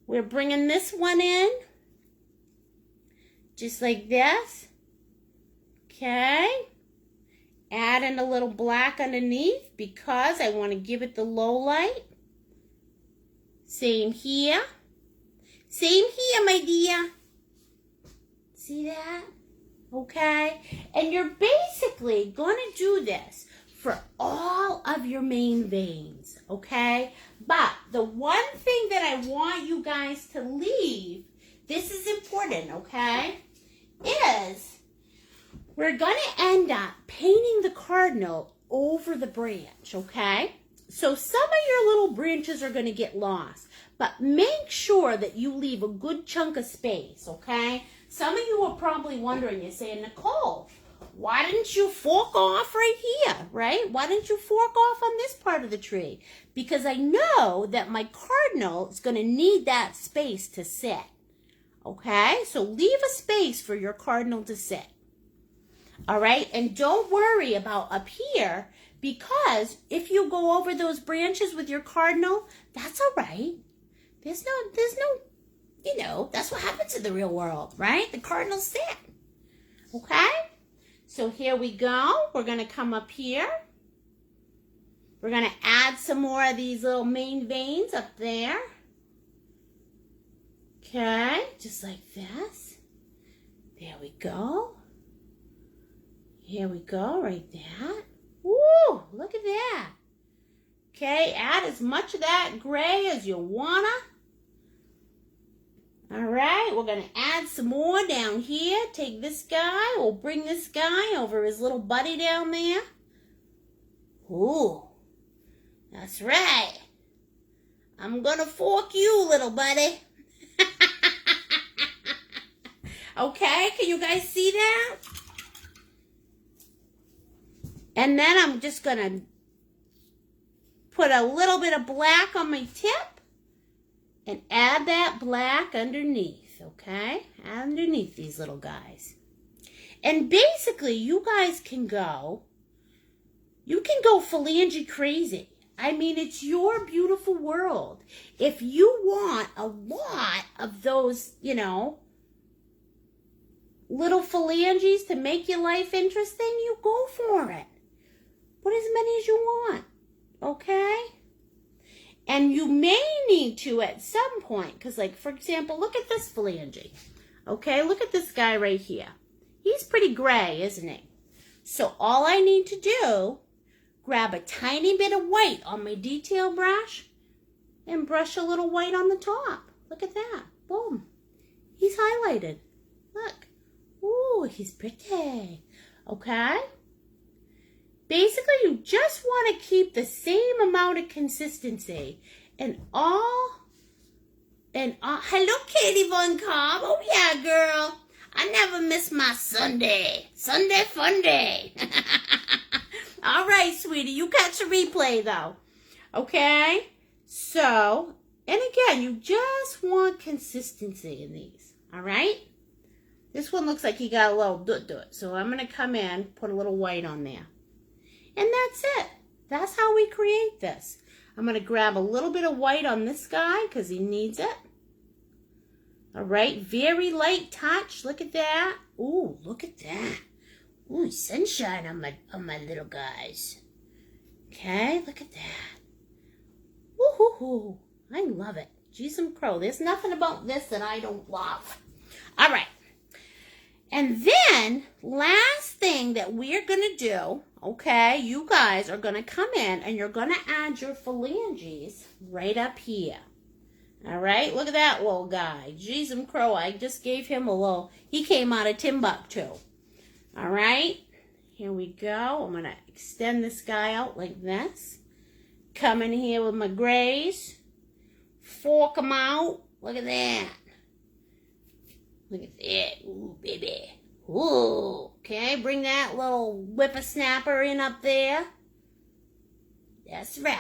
We're bringing this one in. Just like this. Okay. Add in a little black underneath because I want to give it the low light. Same here. Same here, my dear. See that? Okay? And you're basically going to do this for all of your main veins, okay? But the one thing that I want you guys to leave, this is important, okay, is we're going to end up painting the cardinal over the branch, okay? So some of your little branches are going to get lost, but make sure that you leave a good chunk of space, okay? Some of you are probably wondering, you're saying, Nicole, why didn't you fork off right here, right? Why didn't you fork off on this part of the tree? Because I know that my cardinal is going to need that space to sit, okay? So leave a space for your cardinal to sit, all right? And don't worry about up here, because if you go over those branches with your cardinal, that's all right. There's no, you know, that's what happens in the real world, right? The cardinals sit, okay? So here we go. We're going to come up here. We're going to add some more of these little main veins up there. Okay, just like this. There we go. Here we go, right there. Woo, look at that. Okay, add as much of that gray as you wanna. All right, we're going to add some more down here. Take this guy. We'll bring this guy over his little buddy down there. Ooh, that's right. I'm going to fork you, little buddy. Okay, can you guys see that? And then I'm just going to put a little bit of black on my tip. And add that black underneath, okay? Underneath these little guys. And basically, you guys can go phalange crazy. I mean, it's your beautiful world. If you want a lot of those, you know, little phalanges to make your life interesting, you go for it. Put as many as you want, okay? And you may need to at some point, because like, for example, look at this phalange. Okay, look at this guy right here. He's pretty gray, isn't he? So all I need to do, grab a tiny bit of white on my detail brush and brush a little white on the top. Look at that. Boom. He's highlighted. Look. Ooh, he's pretty. Okay? Basically, you just want to keep the same amount of consistency. And hello, Katie Von Cobb. Oh, yeah, girl. I never miss my Sunday. Sunday fun day. All right, sweetie. You catch a replay, though. Okay? So, and again, you just want consistency in these. All right? This one looks like he got a little doot-doot. So I'm going to come in, put a little white on there. And that's it. That's how we create this. I'm going to grab a little bit of white on this guy because he needs it. All right, very light touch. Look at that. Ooh, look at that. Ooh, sunshine on my little guys. Okay, look at that. Woo-hoo-hoo. I love it. Jeezum crow. There's nothing about this that I don't love. All right. And then, last thing that we're going to do, okay, you guys are going to come in and you're going to add your phalanges right up here. All right, look at that little guy. Jeezum crow, I just gave him a little, he came out of Timbuktu. All right, here we go. I'm going to extend this guy out like this. Come in here with my grays. Fork them out. Look at that. Look at that. Ooh, baby. Ooh. Okay, bring that little whippersnapper in up there. That's right.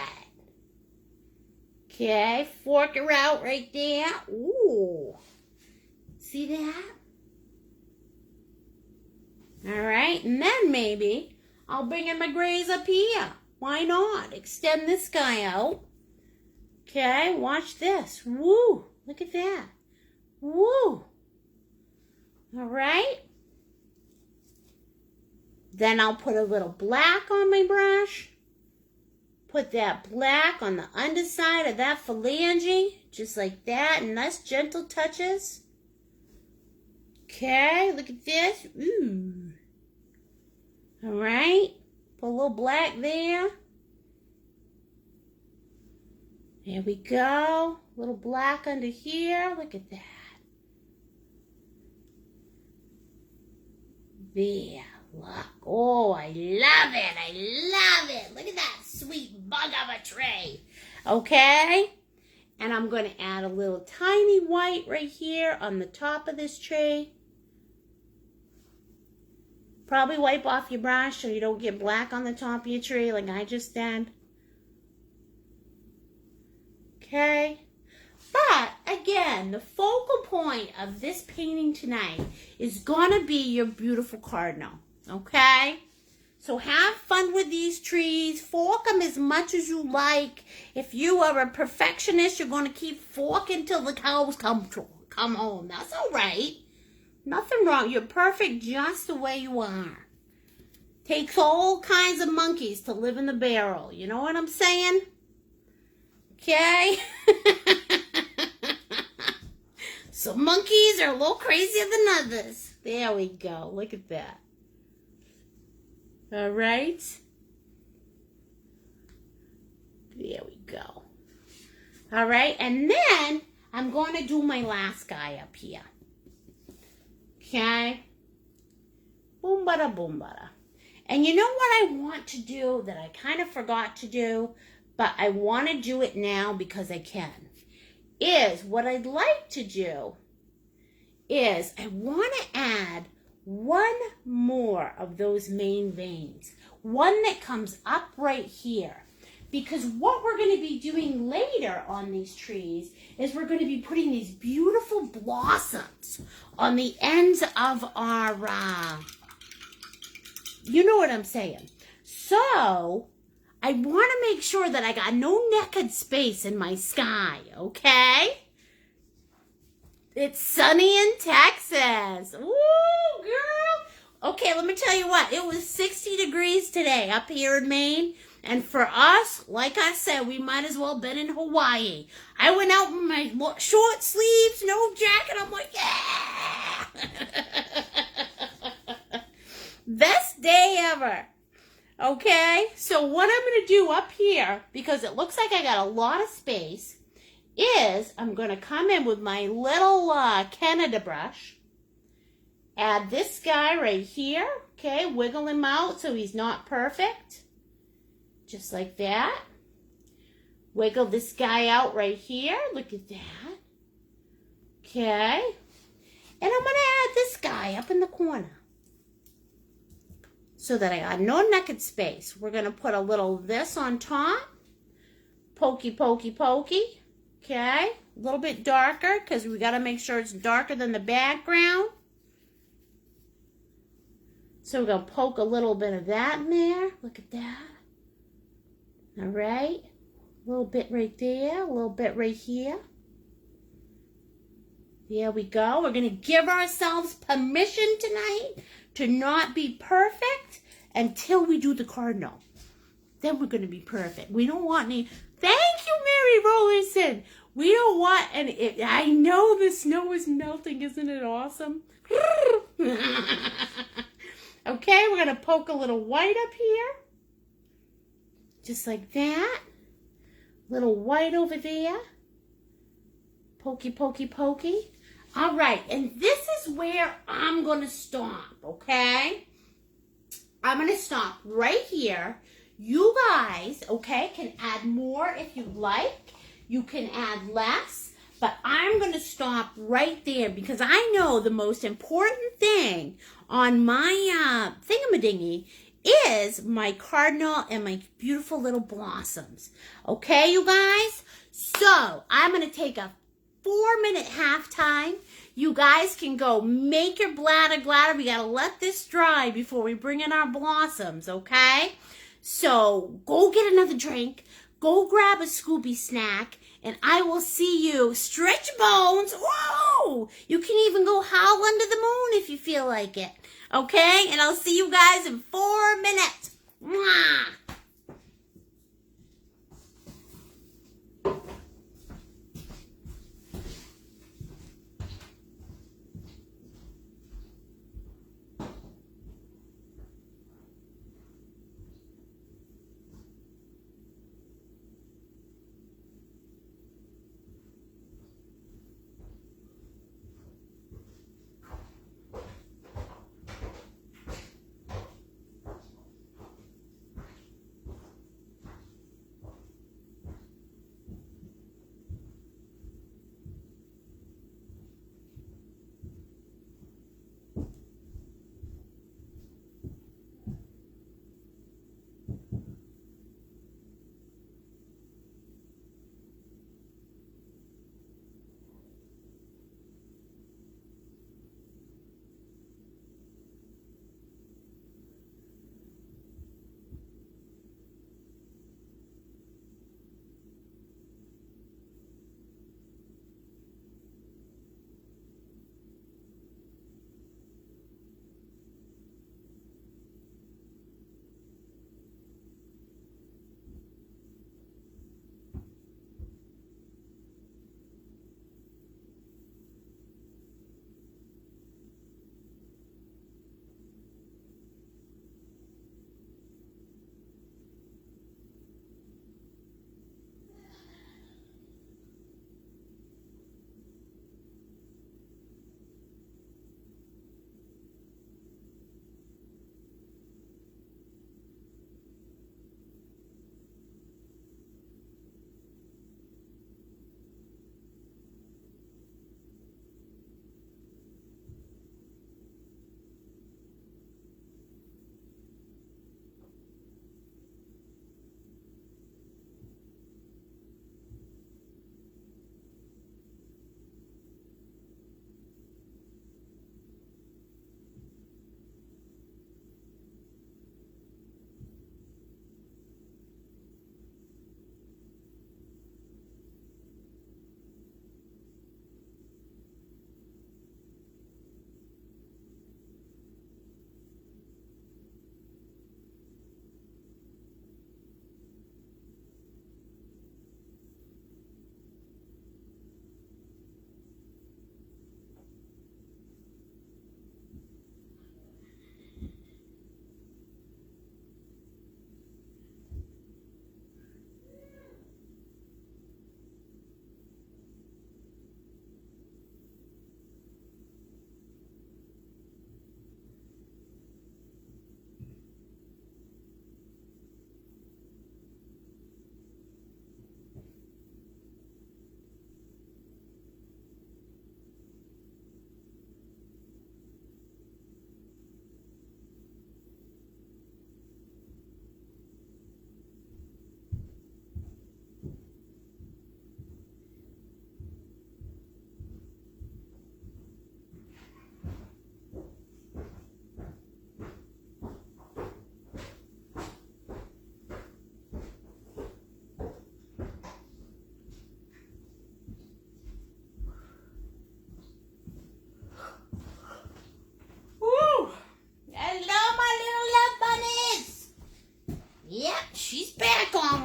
Okay, fork her out right there. Ooh. See that? All right, and then maybe I'll bring in my grays up here. Why not? Extend this guy out. Okay, watch this. Woo, look at that. Woo. All right. Then I'll put a little black on my brush. Put that black on the underside of that phalange, just like that, and nice gentle touches. Okay, look at this. Ooh. All right. Put a little black there. There we go. A little black under here. Look at that. There. Look. Oh, I love it. I love it. Look at that sweet bug of a tray. Okay? And I'm going to add a little tiny white right here on the top of this tray. Probably wipe off your brush so you don't get black on the top of your tray like I just did. Okay? But, again, the focal point of this painting tonight is going to be your beautiful cardinal. Okay? So have fun with these trees. Fork them as much as you like. If you are a perfectionist, you're going to keep forking till the cows come home. That's all right. Nothing wrong. You're perfect just the way you are. Takes all kinds of monkeys to live in the barrel. You know what I'm saying? Okay? Some monkeys are a little crazier than others. There we go. Look at that. All right. There we go. All right. And then I'm going to do my last guy up here. Okay. Boom, bada, boom, bada. And you know what I want to do that I kind of forgot to do, but I want to do it now because I can, is what I'd like to do is I want to add one more of those main veins, one that comes up right here. Because what we're going to be doing later on these trees is we're going to be putting these beautiful blossoms on the ends of our, you know what I'm saying. So I want to make sure that I got no naked space in my sky, okay? It's sunny in Texas. Woo, girl. Okay, let me tell you what. It was 60 degrees today up here in Maine. And for us, like I said, we might as well been in Hawaii. I went out in my short sleeves, no jacket. I'm like, yeah. Best day ever. Okay, so what I'm going to do up here, because it looks like I got a lot of space, is I'm going to come in with my little Canada brush, add this guy right here, okay, wiggle him out so he's not perfect. Just like that. Wiggle this guy out right here. Look at that. Okay. And I'm going to add this guy up in the corner. So that I got no naked space. We're going to put a little of this on top. Pokey, pokey, pokey. Okay. A little bit darker because we got to make sure it's darker than the background. So we're going to poke a little bit of that in there. Look at that. All right. A little bit right there. A little bit right here. There we go. We're going to give ourselves permission tonight to not be perfect until we do the cardinal. Then we're going to be perfect. We don't want any... Thank you, Mary Rollerson. We don't want any... I know the snow is melting. Isn't it awesome? Okay, we're going to poke a little white up here. Just like that. Little white over there. Pokey, pokey, pokey. All right, and this is where I'm going to stop, okay? I'm going to stop right here. You guys, okay, can add more if you like. You can add less, but I'm going to stop right there because I know the most important thing on my thingamadingy is my cardinal and my beautiful little blossoms. Okay, you guys? So, I'm going to take a 4-minute halftime. You guys can go make your bladder gladder. We got to let this dry before we bring in our blossoms, okay? So go get another drink. Go grab a Scooby snack. And I will see you. Stretch bones. Whoa! You can even go howl under the moon if you feel like it. Okay? And I'll see you guys in 4 minutes. Mwah!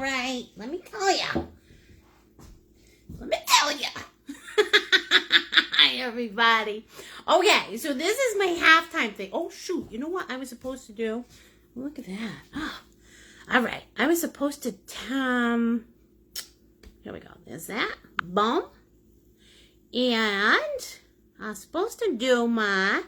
all right? Let me tell you. Hi, everybody. Okay, so this is my halftime thing. Oh, shoot. You know what I was supposed to do? Look at that. Oh. All right. I was supposed to, here we go. There's that. Boom. And I was supposed to do my,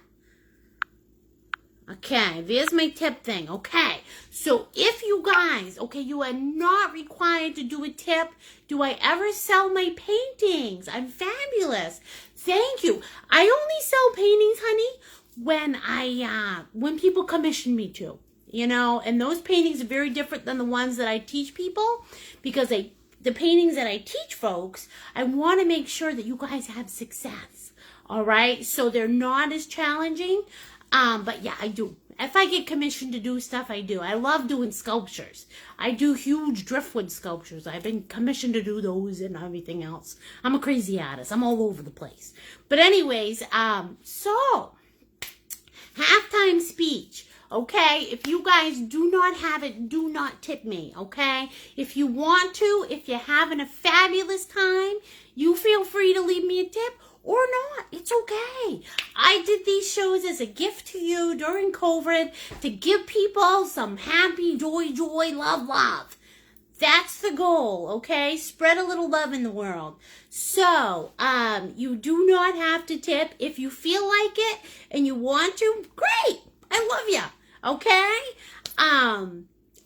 okay, there's my tip thing. Okay, so if you guys, okay, you are not required to do a tip. Do I ever sell my paintings? I'm fabulous. Thank you. I only sell paintings, honey, when people commission me to, you know, and those paintings are very different than the ones that I teach people, because the paintings that I teach folks, I want to make sure that you guys have success. All right, so they're not as challenging. But yeah, I do. If I get commissioned to do stuff, I do. I love doing sculptures. I do huge driftwood sculptures. I've been commissioned to do those and everything else. I'm a crazy artist. I'm all over the place. But anyways, so halftime speech. Okay, if you guys do not have it, do not tip me, okay? If you want to, if you're having a fabulous time, you feel free to leave me a tip. Or not. It's okay. I did these shows as a gift to you during COVID to give people some happy, joy, love. That's the goal, okay? Spread a little love in the world. So, you do not have to tip. If you feel like it and you want to, great. I love you, okay?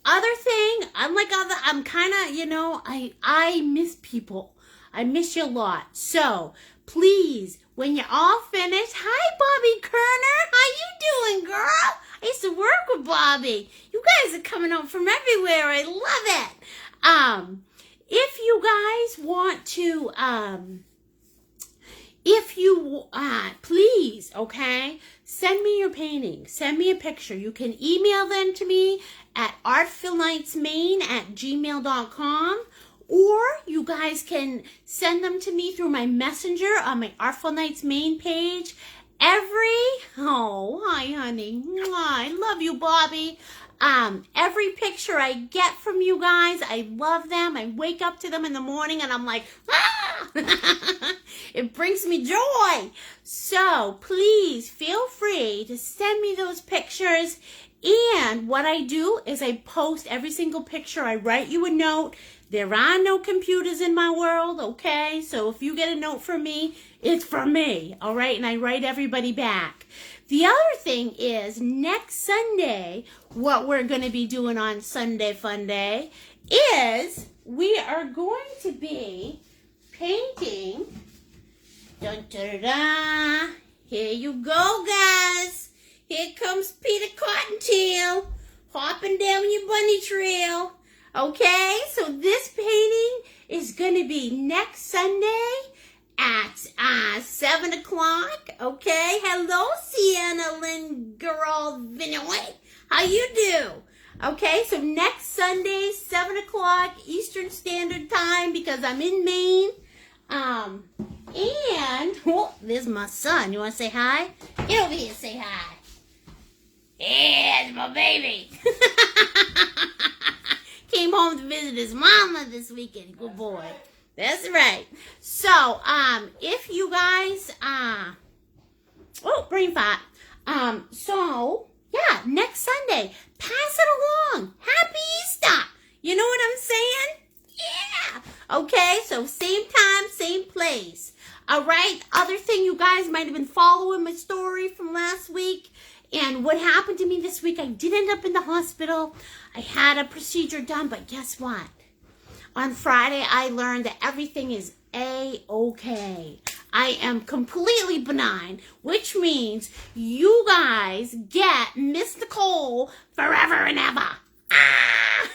Other thing, I'm kind of, you know, I miss people. I miss you a lot. So, please, when you're all finished, hi, Bobby Kerner. How you doing, girl? I used to work with Bobby. You guys are coming out from everywhere. I love it. If you guys want to, please, okay, send me your paintings. Send me a picture. You can email them to me at artfulnightsmaine@gmail.com. Or you guys can send them to me through my messenger on my Artful Nights Maine page. Oh, hi, honey. Mwah, I love you, Bobby. Every picture I get from you guys, I love them. I wake up to them in the morning and I'm like, ah! It brings me joy. So please feel free to send me those pictures. And what I do is I post every single picture. I write you a note. There are no computers in my world, okay? So if you get a note from me, it's from me, all right? And I write everybody back. The other thing is, next Sunday, what we're going to be doing on Sunday Fun Day is we are going to be painting. Dun, dun, dun. Here you go, guys. Here comes Peter Cottontail hopping down your bunny trail. Okay, so this painting is going to be next Sunday at 7 o'clock. Okay, hello, Sienna Lynn Girl Vinoy. How you do? Okay, so next Sunday, 7 o'clock Eastern Standard Time, because I'm in Maine. And, oh, there's my son. You want to say hi? Get over here, say hi. Here's my baby. Came home to visit his mama this weekend. Good boy. That's right. So, if you guys, brain fart. So, yeah, next Sunday, pass it along. Happy Easter. You know what I'm saying? Yeah. Okay, so same time, same place. All right. Other thing, you guys might have been following my story from last week. And what happened to me this week, I did end up in the hospital. I had a procedure done, but guess what? On Friday, I learned that everything is A-okay. I am completely benign, which means you guys get Miss Nicole forever and ever. Ah!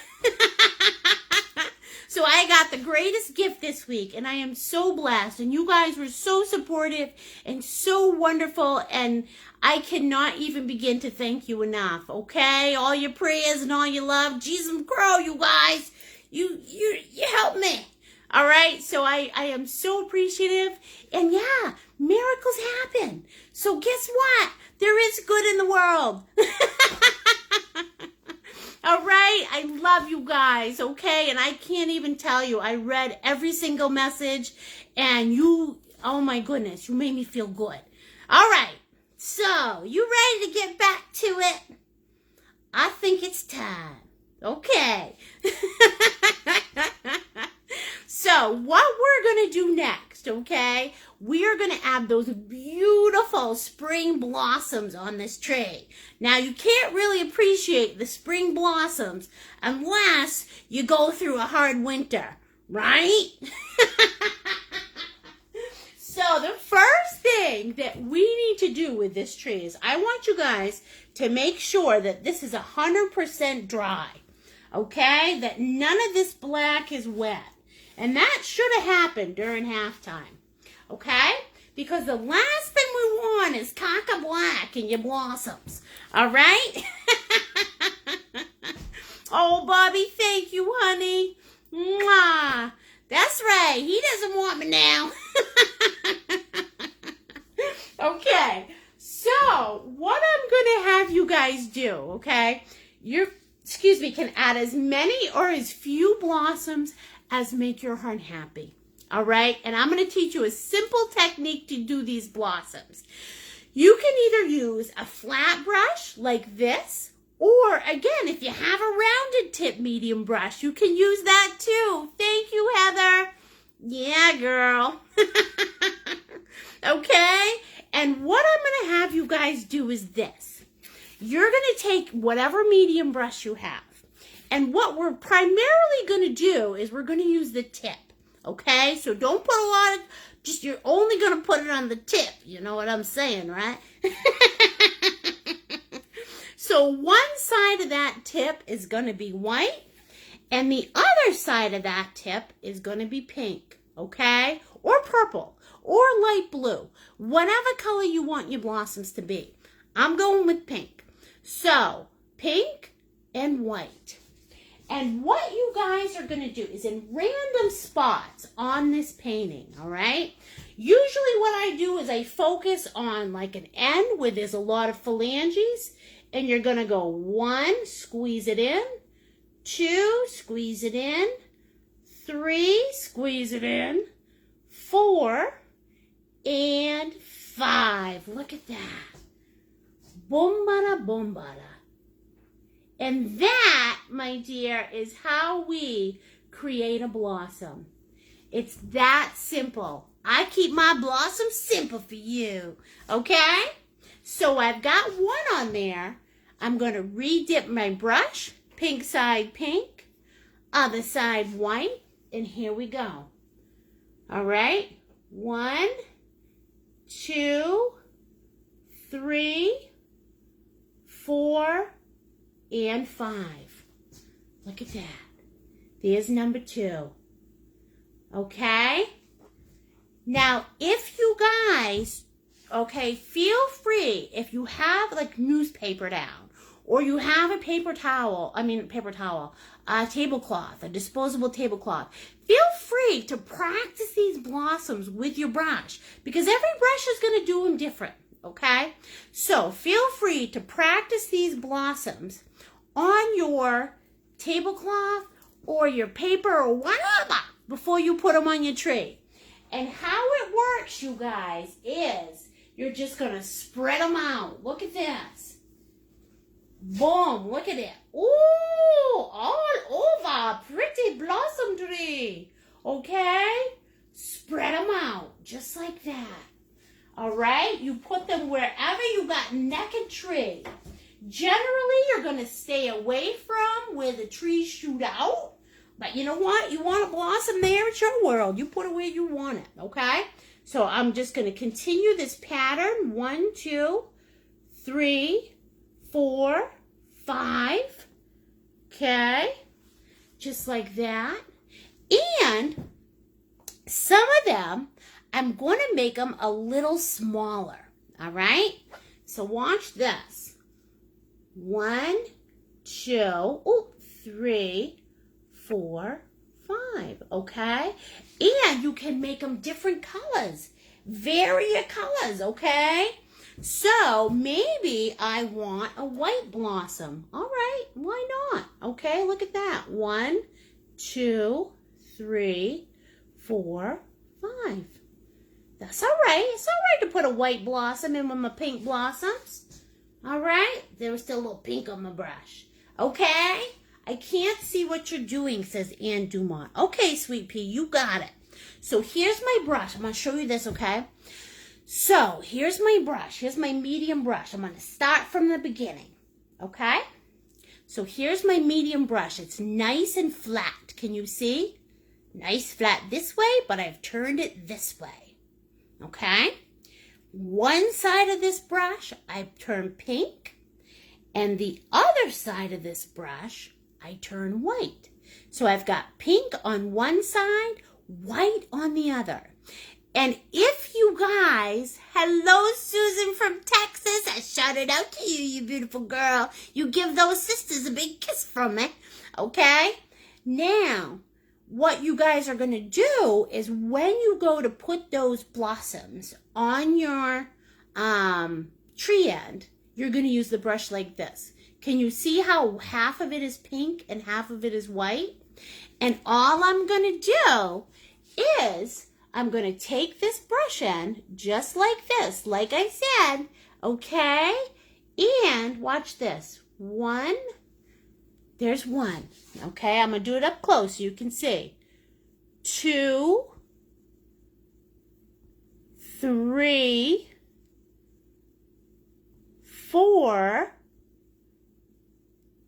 So I got the greatest gift this week, and I am so blessed, and you guys were so supportive and so wonderful, and I cannot even begin to thank you enough, okay? All your prayers and all your love. Jesus grow, you guys. You helped me. All right? So I am so appreciative. And yeah, miracles happen. So guess what? There is good in the world. All right? I love you guys. guys, okay? And I can't even tell you. I read every single message, and you, oh my goodness, you made me feel good. All right, so you ready to get back to it? I think it's time. Okay. So what we're going to do next, okay, we are going to add those beautiful spring blossoms on this tree. Now, you can't really appreciate the spring blossoms unless you go through a hard winter, right? So the first thing that we need to do with this tree is I want you guys to make sure that this is 100% dry, okay? That none of this black is wet. And that should have happened during halftime, okay? Because the last thing we want is caca black in your blossoms, all right? Oh, Bobby, thank you, honey. Mwah. That's right. He doesn't want me now. Okay, so what I'm going to have you guys do, okay? Can add as many or as few blossoms as make your heart happy, all right? And I'm going to teach you a simple technique to do these blossoms. You can either use a flat brush like this, or again, if you have a rounded tip medium brush, you can use that too. Thank you, Heather. Yeah, girl. Okay? And what I'm going to have you guys do is this. You're going to take whatever medium brush you have. And what we're primarily going to do is we're going to use the tip. Okay? So don't put a lot of, you're only going to put it on the tip. You know what I'm saying, right? So one side of that tip is going to be white. And the other side of that tip is going to be pink. Okay? Or purple. Or light blue. Whatever color you want your blossoms to be. I'm going with pink. So, pink and white. And what you guys are going to do is in random spots on this painting, all right? Usually what I do is I focus on like an end where there's a lot of phalanges. And you're going to go 1, squeeze it in. 2, squeeze it in. 3, squeeze it in. 4, and 5. Look at that. Boom-bada, boom-bada. And that, my dear, is how we create a blossom. It's that simple. I keep my blossom simple for you. Okay? So I've got one on there. I'm going to re-dip my brush. Pink side pink. Other side white. And here we go. All right? 1, 2, 3, 4, and 5. Look at that. There's number 2. Okay? Now, if you guys, okay, feel free, if you have like newspaper down, or you have a tablecloth, a disposable tablecloth, feel free to practice these blossoms with your brush, because every brush is going to do them different, okay? So feel free to practice these blossoms on your tablecloth or your paper or whatever before you put them on your tree. And how it works, you guys, is you're just going to spread them out. Look at this. Boom, look at it. Ooh, all over. Pretty blossom tree. Okay? Spread them out just like that. All right? You put them wherever you got naked tree. Generally, you're going to stay away from where the trees shoot out. But you know what? You want to blossom there, it's your world. You put it where you want it, okay? So I'm just going to continue this pattern. 1, 2, 3, 4, 5. Okay? Just like that. And some of them, I'm going to make them a little smaller. All right? So watch this. 1, 2, 3, 4, 5, okay? And you can make them different colors. Vary your colors, okay? So maybe I want a white blossom. All right, why not? Okay, look at that. 1, 2, 3, 4, 5. That's all right. It's all right to put a white blossom in with my pink blossoms. All right, there was still a little pink on my brush. Okay, I can't see what you're doing, says Anne Dumont. Okay, Sweet Pea, you got it. So here's my brush. I'm going to show you this, okay? So here's my brush. Here's my medium brush. I'm going to start from the beginning, okay? So here's my medium brush. It's nice and flat. Can you see? Nice flat this way, but I've turned it this way, okay? One side of this brush, I've turned pink, and the other side of this brush, I turn white. So I've got pink on one side, white on the other. And if you guys, hello Susan from Texas, I shouted out to you, you beautiful girl. You give those sisters a big kiss from me, okay? Now, what you guys are going to do is when you go to put those blossoms on your tree end, you're going to use the brush like this. Can you see how half of it is pink and half of it is white? And all I'm going to do is I'm going to take this brush end just like this, like I said, okay? And watch this. There's 1, okay? I'm going to do it up close so you can see. 2, 3, 4,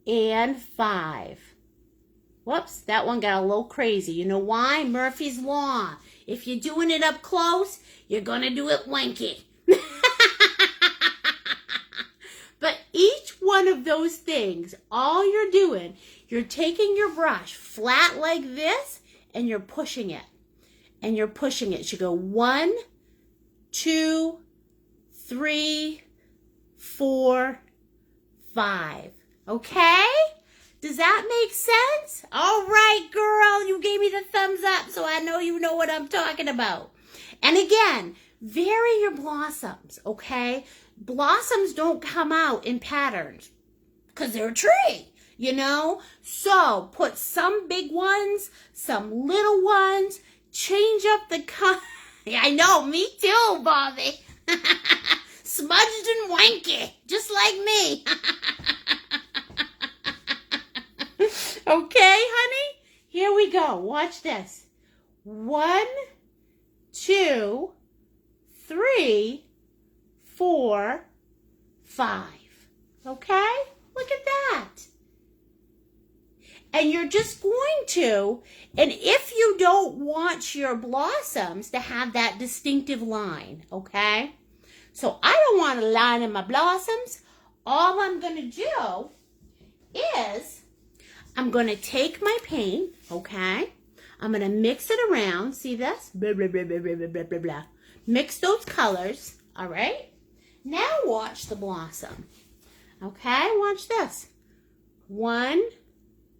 and 5. Whoops, that one got a little crazy. You know why? Murphy's Law. If you're doing it up close, you're going to do it wanky. But each one of those things, all you're doing, you're taking your brush flat like this, and you're pushing it. And you're pushing it. You go 1, 2, 3, 4, 5. Okay? Does that make sense? All right, girl, you gave me the thumbs up, so I know you know what I'm talking about. And again, vary your blossoms, okay? Blossoms don't come out in patterns because they're a tree, you know? So put some big ones, some little ones, change up the color. I know, me too, Bobby. Smudged and wanky, just like me. Okay, honey? Here we go. Watch this. 1, 2, 3, 4, 5. Okay? Look at that. And you're just going to, and if you don't want your blossoms to have that distinctive line, okay? So I don't want a line in my blossoms. All I'm going to do is I'm going to take my paint, okay? I'm going to mix it around. See this? Blah, blah, blah, blah, blah, blah, blah, blah. Mix those colors, all right? Now watch the blossom. Okay, watch this. 1,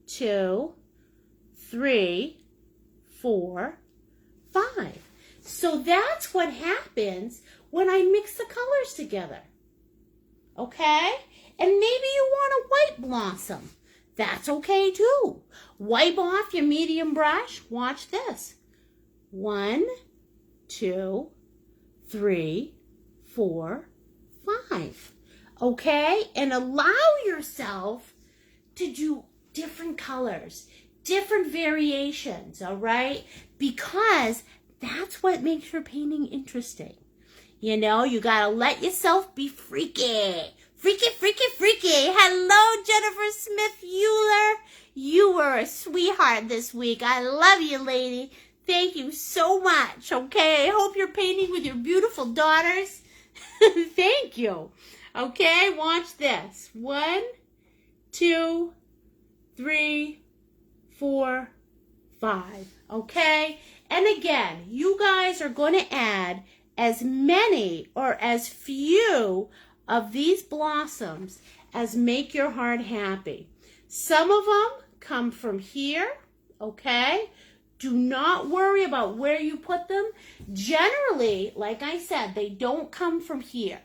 2, 3, 4, 5. So that's what happens when I mix the colors together. Okay? And maybe you want a white blossom. That's okay too. Wipe off your medium brush. Watch this. 1, 2, 3, 4, 5. Okay? And allow yourself to do different colors, different variations, all right? Because that's what makes your painting interesting. You know, you gotta let yourself be freaky. Freaky, freaky, freaky. Hello, Jennifer Smith-Euler. You were a sweetheart this week. I love you, lady. Thank you so much, okay? I hope you're painting with your beautiful daughters. Thank you. Okay, watch this. 1, 2, 3, 4, 5. Okay? And again, you guys are going to add as many or as few of these blossoms as make your heart happy. Some of them come from here, okay? Do not worry about where you put them. Generally, like I said, they don't come from here,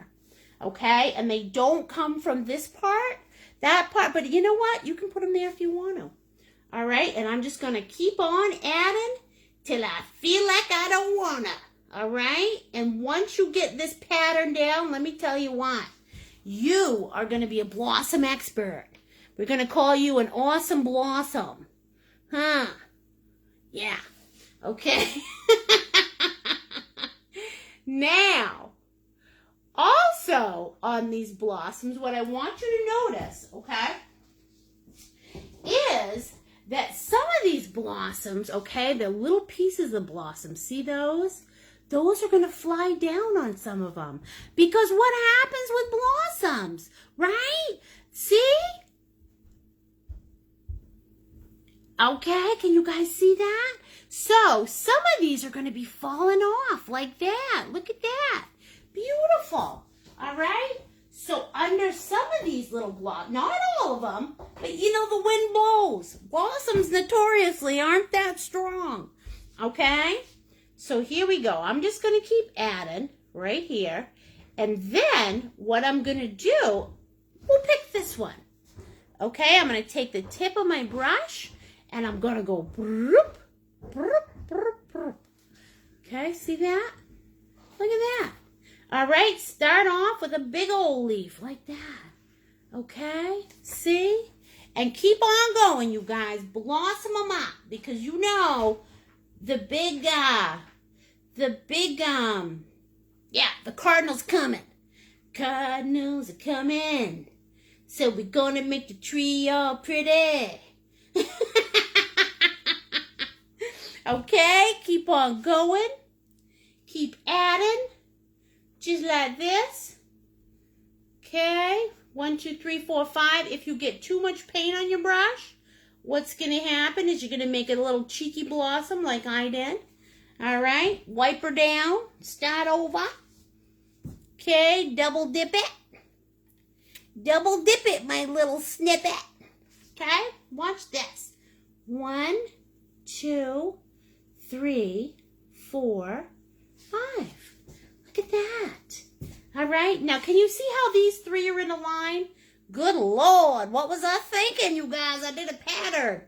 Okay? And they don't come from this part, that part. But you know what? You can put them there if you want to. All right? And I'm just going to keep on adding till I feel like I don't want to. All right? And once you get this pattern down, let me tell you what. You are going to be a blossom expert. We're going to call you an awesome blossom. Huh? Yeah. Okay. Now, also on these blossoms, what I want you to notice, okay, is that some of these blossoms, okay, the little pieces of blossom, see those? Those are going to fly down on some of them. Because what happens with blossoms, right? See? Okay, can you guys see that? So, some of these are going to be falling off like that. Look at that. Beautiful. All right? So, under some of these little blossoms, not all of them, but you know the wind blows. Blossoms notoriously aren't that strong. Okay? So, here we go. I'm just going to keep adding right here. And then, what I'm going to do, we'll pick this one. Okay? I'm going to take the tip of my brush. And I'm going to go, broop, broop, broop, broop. Okay, see that? Look at that. All right, start off with a big old leaf like that. Okay, see? And keep on going, you guys. Blossom them up because you know the Cardinal's coming. Cardinals are coming. So we're going to make the tree all pretty. Okay, keep on going. Keep adding. Just like this. Okay, 1, 2, 3, 4, 5. If you get too much paint on your brush, what's going to happen is you're going to make a little cheeky blossom like I did. All right, wipe her down. Start over. Okay, double dip it. Double dip it, my little snippet. Okay, watch this. 1, 2, 3, 4, 5. Look at that. All right, now can you see how these 3 are in a line? Good Lord, what was I thinking, you guys? I did a pattern.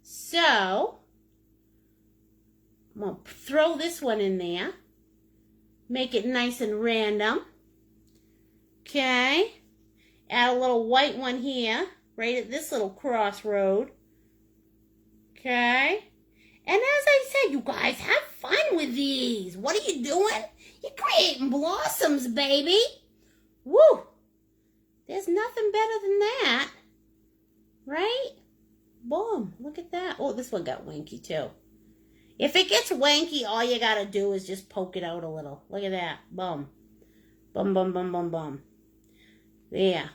So, I'm going to throw this one in there. Make it nice and random. Okay. Add a little white one here, right at this little crossroad. Okay. And as I said, you guys, have fun with these. What are you doing? You're creating blossoms, baby. Woo. There's nothing better than that. Right? Boom. Look at that. Oh, this one got wanky too. If it gets wanky, all you got to do is just poke it out a little. Look at that. Boom. Boom, boom, boom, boom, boom. There.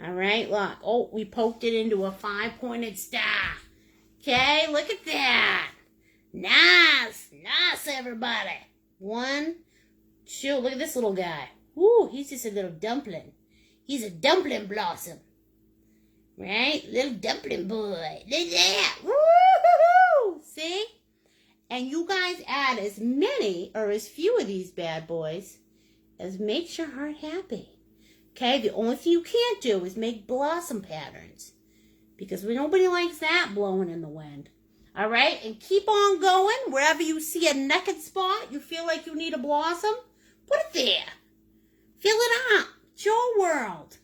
All right, look. Oh, we poked it into a 5-pointed star. Okay, look at that. Nice. Nice, everybody. 1, 2. Look at this little guy. Woo, he's just a little dumpling. He's a dumpling blossom. Right? Little dumpling boy. Look at that. Woo-hoo-hoo. See? And you guys add as many or as few of these bad boys as makes your heart happy. Okay? The only thing you can't do is make blossom patterns. Because nobody likes that blowing in the wind. All right? And keep on going. Wherever you see a naked spot, you feel like you need a blossom, put it there. Fill it up. It's your world.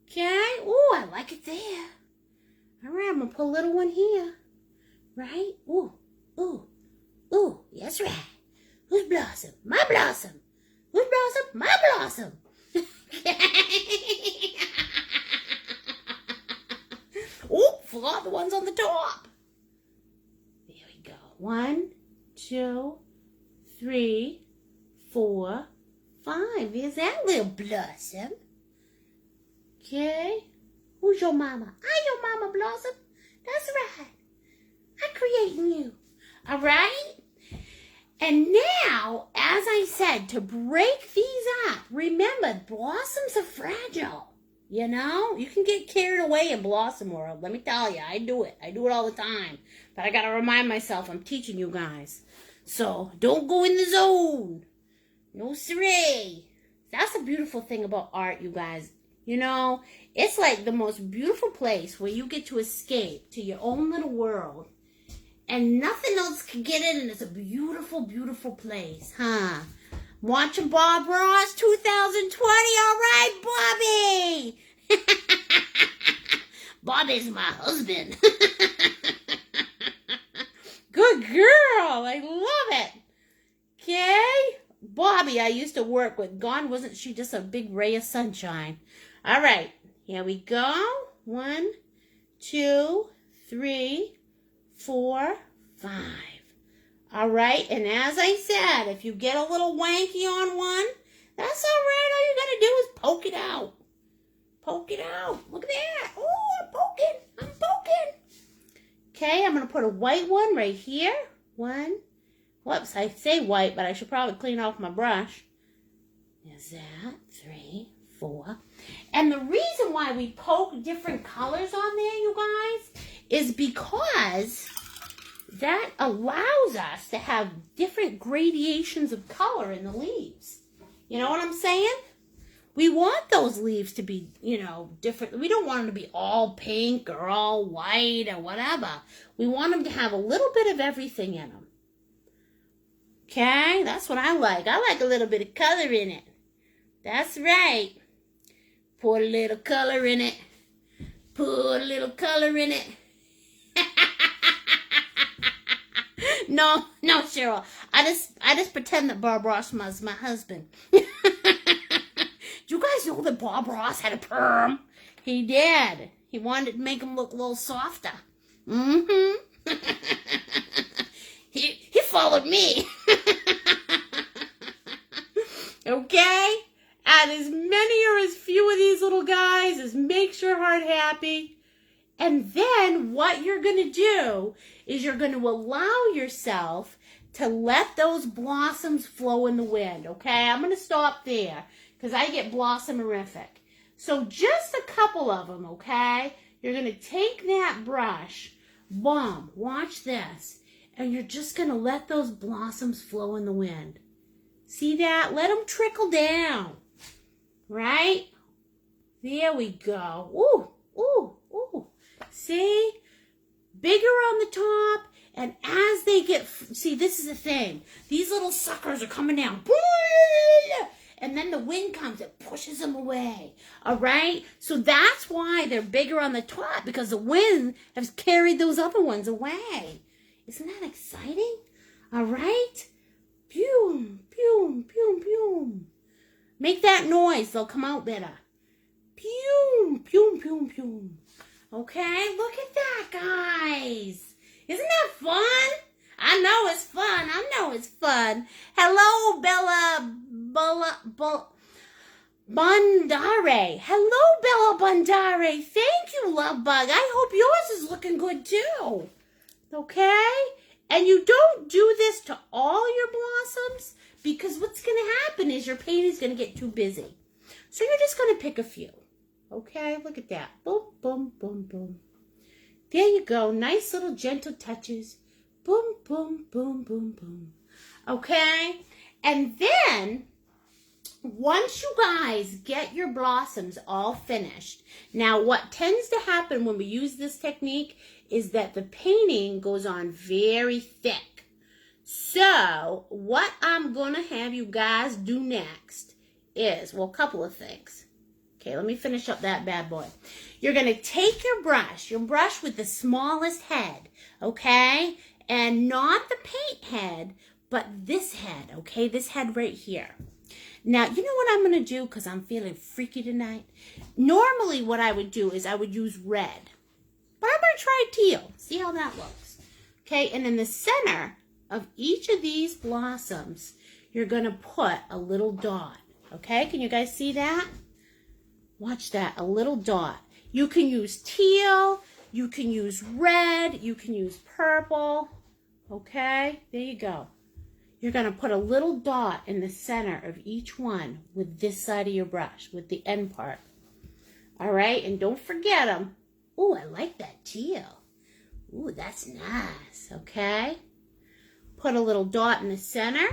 Okay? Ooh, I like it there. All right, I'm going to put a little one here. Right? Ooh, ooh, ooh. That's right. Who's blossom? My blossom. Who's blossom? My blossom. Ooh, forgot the ones on the top. There we go. 1, 2, 3, 4, 5. There's that little blossom. Okay. Who's your mama? I'm your mama, Blossom. That's right. I'm creating you. All right? And now, as I said, to break these up, remember, blossoms are fragile. You know? You can get carried away in blossom world. Let me tell you, I do it. I do it all the time. But I got to remind myself I'm teaching you guys. So, don't go in the zone. No siree. That's a beautiful thing about art, you guys. You know, it's like the most beautiful place where you get to escape to your own little world. And nothing else can get in, and it's a beautiful, beautiful place, huh? Watching Bob Ross 2020, all right, Bobby? Bobby's my husband. Good girl, I love it. Okay, Bobby I used to work with. Gone, wasn't she just a big ray of sunshine? All right, here we go. 1, 2, 3, 4, 5. All right, and as I said, if you get a little wanky on one, that's all right. All you got to do is poke it out. Poke it out. Look at that. Oh, I'm poking. I'm poking. Okay, I'm going to put a white one right here. 1. Whoops, I say white, but I should probably clean off my brush. There's that. 3, 4. And the reason why we poke different colors on there, you guys, is because that allows us to have different gradations of color in the leaves. You know what I'm saying? We want those leaves to be, you know, different. We don't want them to be all pink or all white or whatever. We want them to have a little bit of everything in them. Okay? That's what I like. I like a little bit of color in it. That's right. Put a little color in it. Put a little color in it. No, Cheryl. I just pretend that Bob Ross was my husband. Do you guys know that Bob Ross had a perm? He did. He wanted to make him look a little softer. Mm-hmm. He followed me. Okay? Add as many or as few of these little guys as makes your heart happy. And then what you're going to do is you're going to allow yourself to let those blossoms flow in the wind, okay? I'm going to stop there because I get blossomerific. So just a couple of them, okay? You're going to take that brush, boom, watch this, and you're just going to let those blossoms flow in the wind. See that? Let them trickle down, right? There we go. Ooh, ooh, ooh. See? Bigger on the top, and as they get, see, this is the thing. These little suckers are coming down. And then the wind comes, it pushes them away. All right? So that's why they're bigger on the top, because the wind has carried those other ones away. Isn't that exciting? All right? Pew, pew, pew, pew. Make that noise, they'll come out better. Pew, pew, pew, pew. Okay, look at that, guys. Isn't that fun? I know it's fun. I know it's fun. Hello, Bella Bondare. Hello, Bella Bondare. Thank you, Love Bug. I hope yours is looking good, too. Okay? And you don't do this to all your blossoms, because what's going to happen is your paint is going to get too busy. So you're just going to pick a few. Okay, look at that. Boom, boom, boom, boom. There you go. Nice little gentle touches. Boom, boom, boom, boom, boom. Okay? And then, once you guys get your blossoms all finished, now what tends to happen when we use this technique is that the painting goes on very thick. So, what I'm going to have you guys do next is, well, a couple of things. Okay, let me finish up that bad boy. You're going to take your brush with the smallest head, okay? And not the paint head, but this head, okay? This head right here. Now, you know what I'm going to do because I'm feeling freaky tonight? Normally what I would do is I would use red. But I'm going to try teal. See how that looks. Okay, and in the center of each of these blossoms, you're going to put a little dot. Okay, can you guys see that? Watch that, a little dot. You can use teal, you can use red, you can use purple. Okay, there you go. You're going to put a little dot in the center of each one with this side of your brush, with the end part. All right, and don't forget them. Ooh, I like that teal. Ooh, that's nice, okay? Put a little dot in the center.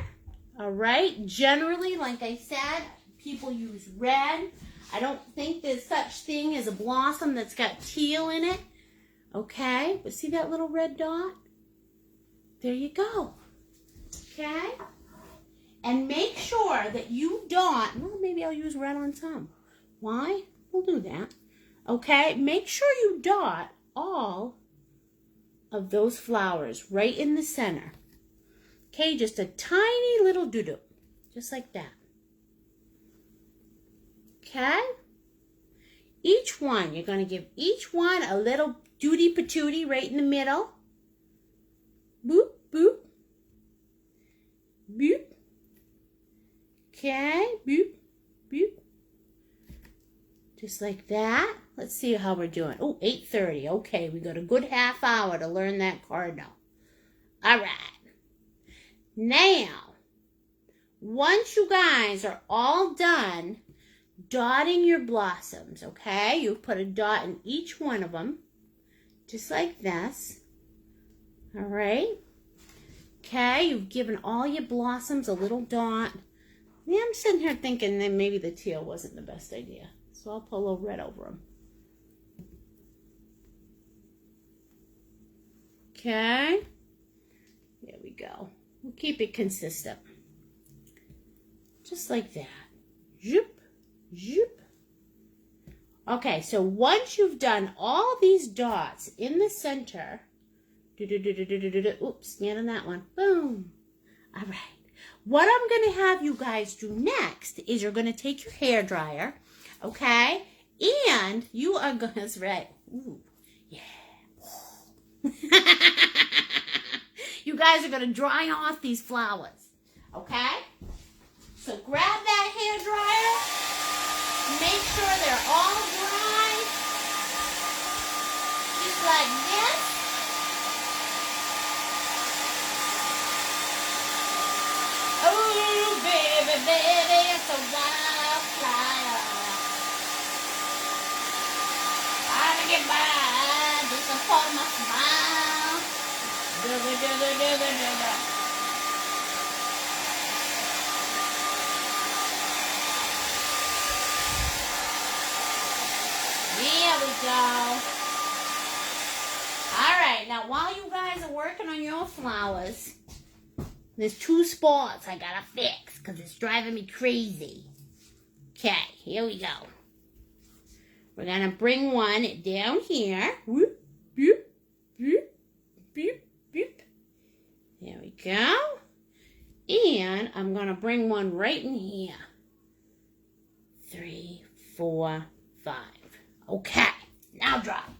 All right, generally, like I said, people use red. I don't think there's such thing as a blossom that's got teal in it. Okay, but see that little red dot? There you go. Okay? And make sure that you dot, well, maybe I'll use red on some. Why? We'll do that. Okay? Make sure you dot all of those flowers right in the center. Okay? Just a tiny little doo-doo. Just like that. Okay? Each one, you're going to give each one a little duty patootie right in the middle. Boop, boop. Boop. Okay, boop, boop. Just like that. Let's see how we're doing. Oh, 8:30. Okay, we got a good half hour to learn that cardinal. All right. Now, once you guys are all done dotting your blossoms, okay? You put a dot in each one of them, just like this. All right? Okay, you've given all your blossoms a little dot. Yeah, I'm sitting here thinking that maybe the teal wasn't the best idea. So I'll put a little red over them. Okay. There we go. We'll keep it consistent. Just like that. Zoop, zoop. Okay, so once you've done all these dots in the center, oops, stand on that one. Boom. All right. What I'm going to have you guys do next is you're going to take your hair dryer, okay? And you are going to, that's right. Ooh, yeah. You guys are going to dry off these flowers, okay? So grab that hair dryer. Make sure they're all dry. Just like this. Oh, baby, baby, it's a wildfire. Trying to get by, just upon my smile. There we go. All right, now while you guys are working on your flowers, there's 2 spots I gotta fix because it's driving me crazy. Okay, here we go. We're gonna bring one down here. Whoop, boop, boop, boop, boop. There we go. And I'm gonna bring one right in here. 3, 4, 5. Okay, now drop.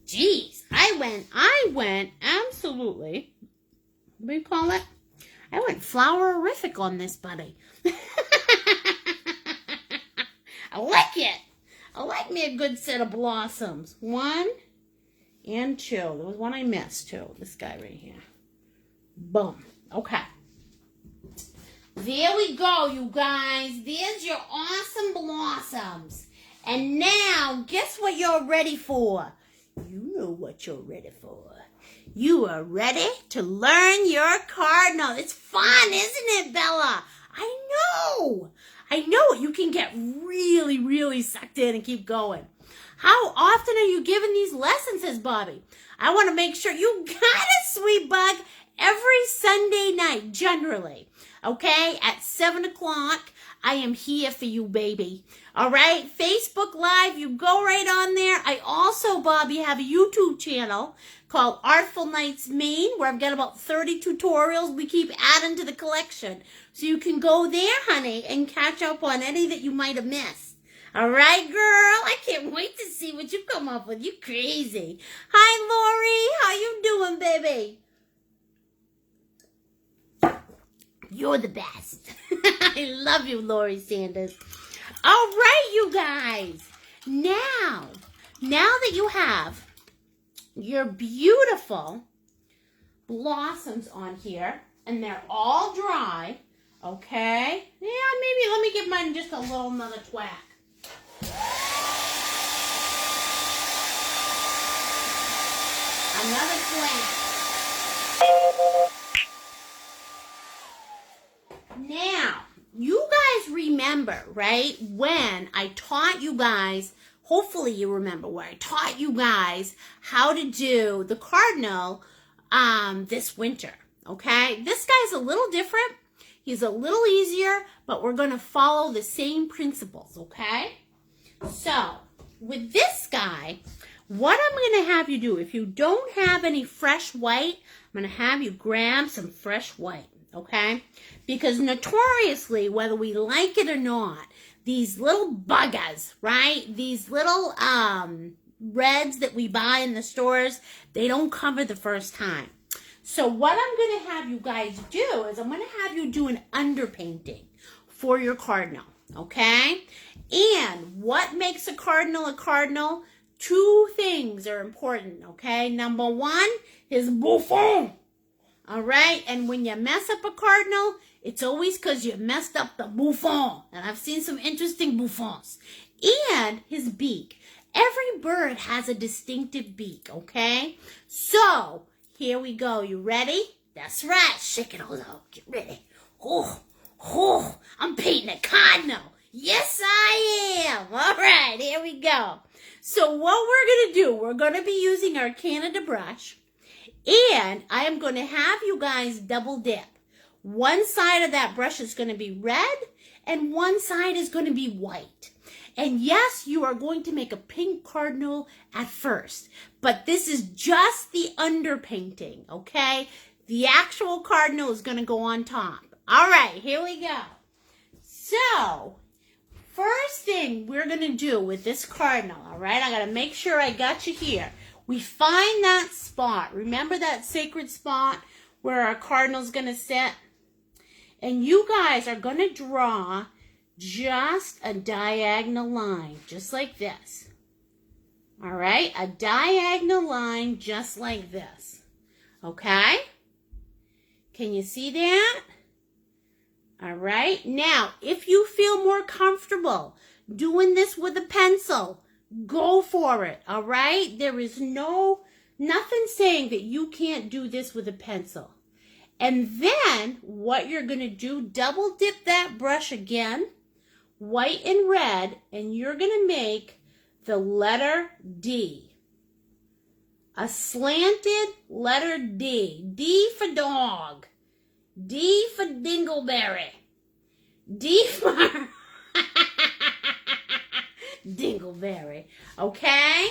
Jeez, I went absolutely, what do you call it? I went flowerific on this buddy. I like it. I like me a good set of blossoms. 1 and 2. There was one I missed too. This guy right here. Boom. Okay. There we go, you guys. There's your awesome blossoms. And now, guess what you're ready for? You know what you're ready for. You are ready to learn your cardinal. It's fun, isn't it, Bella? I know. You can get really, really sucked in and keep going. How often are you giving these lessons, says Bobby? I want to make sure you got a sweet bug every Sunday night, generally. Okay, at 7 o'clock, I am here for you, baby. All right, Facebook Live, you go right on there. I also, Bobby, have a YouTube channel called Artful Maine, where I've got about 30 tutorials we keep adding to the collection. So you can go there, honey, and catch up on any that you might have missed. All right, girl, I can't wait to see what you come up with. You crazy. Hi, Lori. How you doing, baby? You're the best. I love you, Lori Sanders. All right, you guys. Now that you have your beautiful blossoms on here, and they're all dry, Okay? Yeah, maybe let me give mine just a little another twack. Another twack. Now, you guys remember, right, when I taught you guys, hopefully you remember where I taught you guys how to do the cardinal this winter, okay? This guy's a little different. He's a little easier, but we're going to follow the same principles, okay? So, with this guy, what I'm going to have you do, if you don't have any fresh white, I'm going to have you grab some fresh white, okay? Because notoriously, whether we like it or not, these little buggers, right? These little reds that we buy in the stores, they don't cover the first time. So what I'm going to have you guys do is I'm going to have you do an underpainting for your cardinal, okay? And what makes a cardinal a cardinal? Two things are important, okay? Number one is bouffon, all right? And when you mess up a cardinal, it's always because you messed up the bouffon. And I've seen some interesting bouffons. And his beak. Every bird has a distinctive beak, okay? So, here we go. You ready? That's right. Shake it all out. Get ready. Oh, I'm painting a cardinal. Yes, I am. All right, here we go. So what we're going to do, we're going to be using our Canada brush. And I am going to have you guys double dip. One side of that brush is going to be red, and one side is going to be white. And yes, you are going to make a pink cardinal at first, but this is just the underpainting, okay? The actual cardinal is going to go on top. All right, here we go. So, first thing we're going to do with this cardinal, all right? I got to make sure I got you here. We find that spot. Remember that sacred spot where our cardinal's going to sit? And you guys are going to draw just a diagonal line, just like this. All right? A diagonal line just like this. Okay? Can you see that? All right? Now, if you feel more comfortable doing this with a pencil, go for it. All right? There is nothing saying that you can't do this with a pencil. And then what you're going to do, double dip that brush again, white and red, and you're going to make the letter D. A slanted letter D. D for dog. D for dingleberry. D for dingleberry. Okay?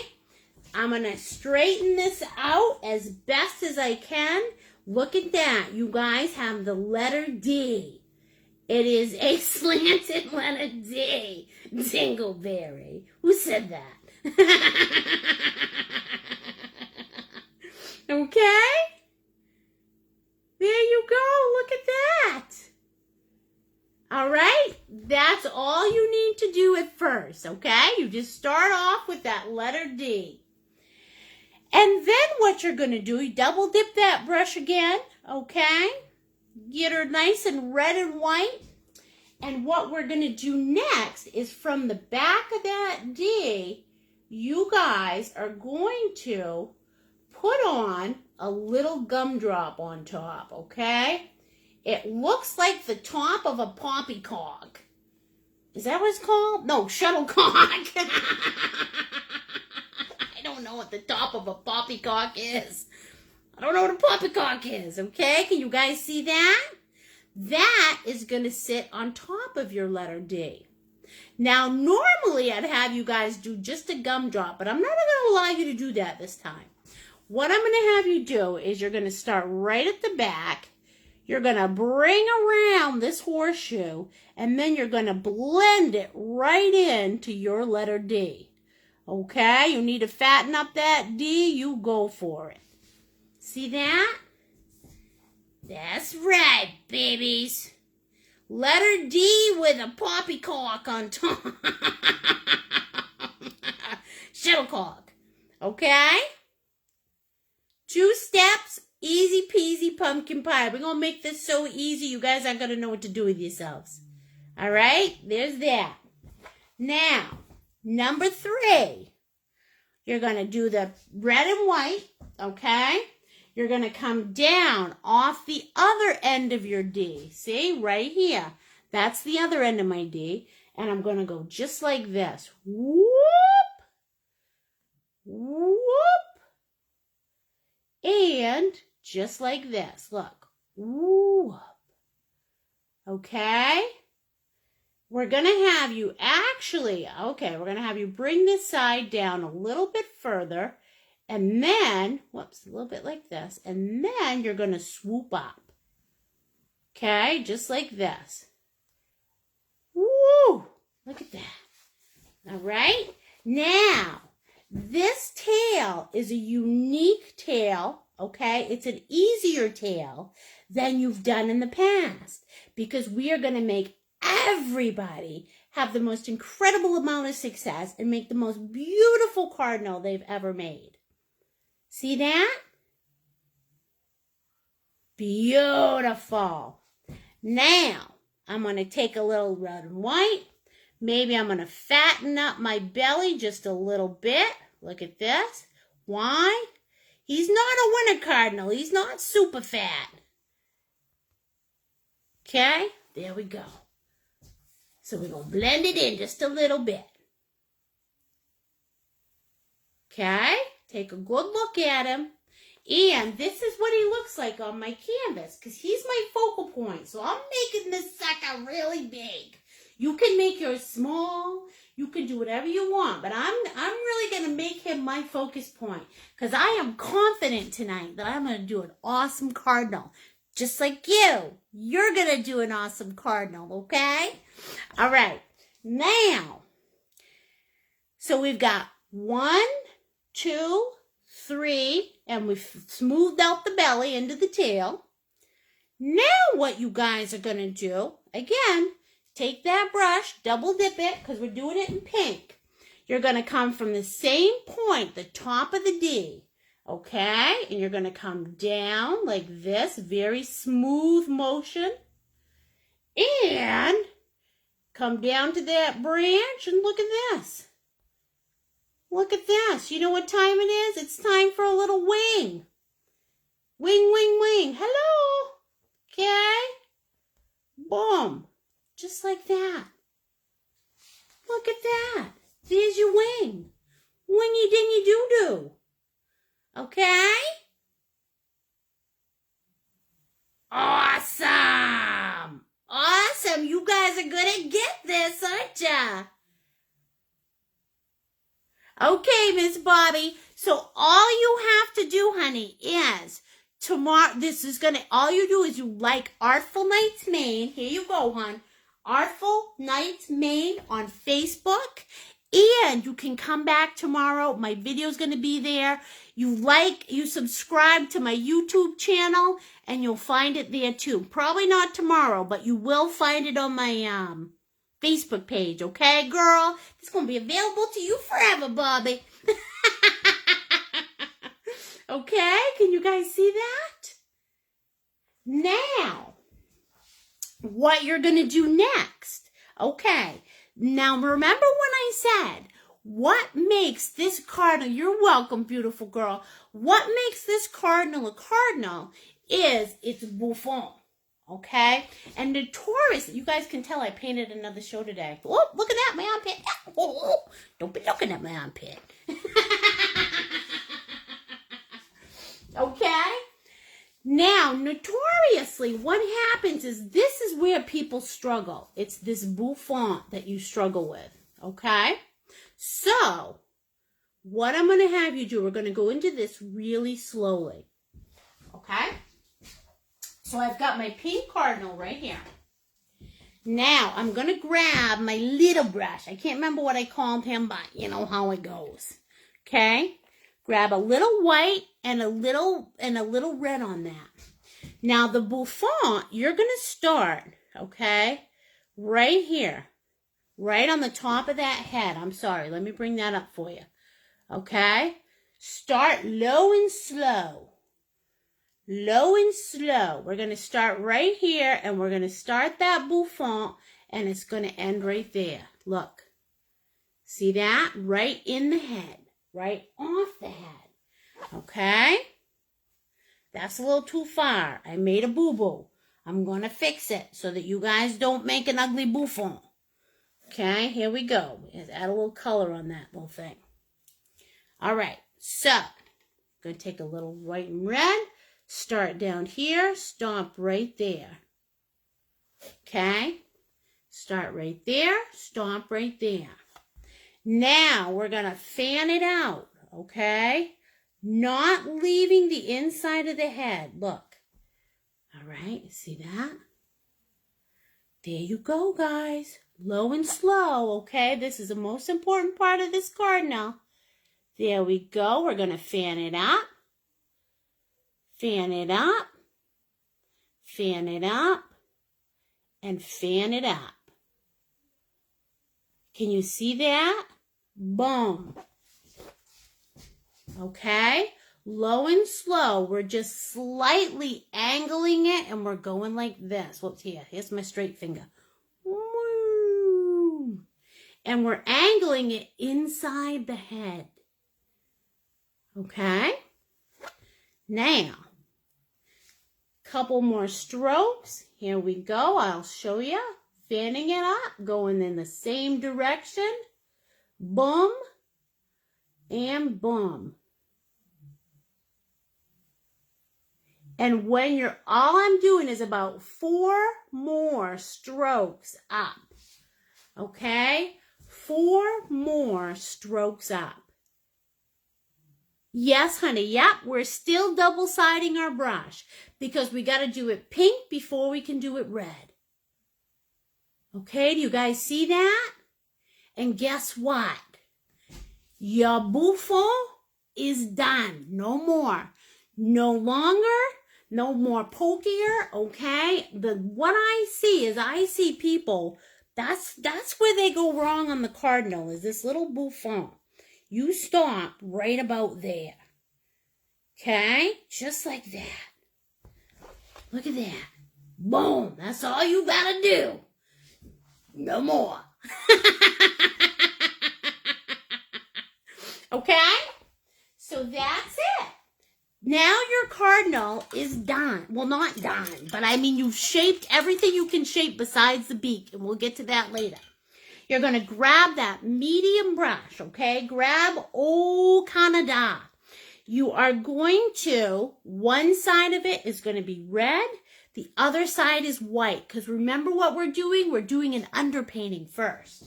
I'm going to straighten this out as best as I can. Look at that. You guys have the letter D. It is a slanted letter D. Dingleberry. Who said that? Okay? There you go. Look at that. All right? That's all you need to do at first, okay? You just start off with that letter D. And then what you're going to do, you double dip that brush again, okay? Get her nice and red and white. And what we're going to do next is from the back of that D, you guys are going to put on a little gumdrop on top, okay? It looks like the top of a poppycock. Is that what it's called? No, shuttlecock. I don't know what the top of a poppycock is. I don't know what a poppycock is, okay? Can you guys see that? That is going to sit on top of your letter D. Now, normally I'd have you guys do just a gumdrop, but I'm not going to allow you to do that this time. What I'm going to have you do is you're going to start right at the back. You're going to bring around this horseshoe, and then you're going to blend it right into your letter D. Okay? You need to fatten up that D. You go for it. See that? That's right, babies. Letter D with a poppycock on top. Shuttlecock. Okay? 2 steps Easy peasy pumpkin pie. We're going to make this so easy, you guys aren't going to know what to do with yourselves. All right? There's that. Now, number 3. You're going to do the red and white, okay? You're going to come down off the other end of your D. See, right here. That's the other end of my D. And I'm going to go just like this. Whoop, whoop. And just like this. Look. Whoop. Okay? We're going to have you we're going to have you bring this side down a little bit further. And then, a little bit like this. And then you're going to swoop up. Okay? Just like this. Woo! Look at that. All right? Now, this tail is a unique tail, okay? It's an easier tail than you've done in the past because we are going to make everybody have the most incredible amount of success and make the most beautiful cardinal they've ever made. See that? Beautiful. Now, I'm going to take a little red and white. Maybe I'm going to fatten up my belly just a little bit. Look at this. Why? He's not a winter cardinal. He's not super fat. Okay? There we go. So we're going to blend it in just a little bit. Okay? Take a good look at him. And this is what he looks like on my canvas because he's my focal point. So I'm making this sucker really big. You can make yours small. You can do whatever you want. But I'm really going to make him my focus point because I am confident tonight that I'm going to do an awesome cardinal. Just like you. You're going to do an awesome cardinal, okay? All right. Now, so we've got 1, 2, 3, and we've smoothed out the belly into the tail. Now what you guys are going to do, again, take that brush, double dip it, because we're doing it in pink. You're going to come from the same point, the top of the D, okay? And you're going to come down like this, very smooth motion. And come down to that branch and look at this. Look at this. You know what time it is? It's time for a little wing. Wing, wing, wing. Hello. Okay. Boom. Just like that. Look at that. There's your wing. Wingy dingy doo doo. Okay? Awesome. Awesome. You guys are going to get this, aren't ya? Okay, Miss Bobby. So all you have to do, honey, is tomorrow, all you do is you like Artful Nights Maine. Here you go, hon. Artful Nights Maine on Facebook. And you can come back tomorrow. My video's going to be there. You subscribe to my YouTube channel, and you'll find it there too. Probably not tomorrow, but you will find it on my Facebook page, okay, girl? It's going to be available to you forever, Bobby. Okay? Can you guys see that? Now, what you're going to do next. Okay. Now, remember when I said, what makes this cardinal, you're welcome, beautiful girl. What makes this cardinal a cardinal is its bouffant. Okay? And notorious, you guys can tell I painted another show today. Oh, look at that, my armpit. Oh, don't be looking at my armpit. Okay? Now, notoriously, what happens is this is where people struggle. It's this bouffant that you struggle with. Okay? So, what I'm going to have you do, we're going to go into this really slowly. Okay? So I've got my pink cardinal right here. Now, I'm going to grab my little brush. I can't remember what I called him, but you know how it goes. Okay? Grab a little white and a little red on that. Now, the bouffant, you're going to start, okay, right here. Right on the top of that head. I'm sorry. Let me bring that up for you. Okay? Start low and slow. low and slow. We're going to start right here, and we're going to start that bouffant, and it's going to end right there. Look. See that? Right in the head. Right off the head. Okay? That's a little too far. I made a boo-boo. I'm going to fix it so that you guys don't make an ugly bouffant. Okay? Here we go. Let's add a little color on that little thing. All right. So, I'm going to take a little white and red. Start down here. Stomp right there. Okay? Start right there. Stomp right there. Now, we're going to fan it out. Okay? Not leaving the inside of the head. Look. All right. See that? There you go, guys. Low and slow. Okay? This is the most important part of this cardinal. There we go. We're going to fan it up. Fan it up. Fan it up. And fan it up. Can you see that? Boom. Okay? Low and slow. We're just slightly angling it, and we're going like this. Whoops, here. Here's my straight finger. And we're angling it inside the head. Okay? Now, couple more strokes. Here we go. I'll show you. Fanning it up, going in the same direction. Boom and boom. And when you're, all I'm doing is about 4 more strokes up. Okay? 4 more strokes up. Yes, honey. Yep, we're still double-siding our brush because we got to do it pink before we can do it red. Okay, do you guys see that? And guess what? Your bouffant is done. No more. No longer. No more pokier. Okay? What I see people, that's where they go wrong on the cardinal, is this little bouffant. You stop right about there. Okay? Just like that. Look at that. Boom. That's all you gotta do. No more. Okay? So that's it. Now your cardinal is done. Well, not done, but I mean you've shaped everything you can shape besides the beak, and we'll get to that later. You're going to grab that medium brush, okay? Grab Old Canada. You are going to, one side of it is going to be red, the other side is white, because remember what we're doing? We're doing an underpainting first.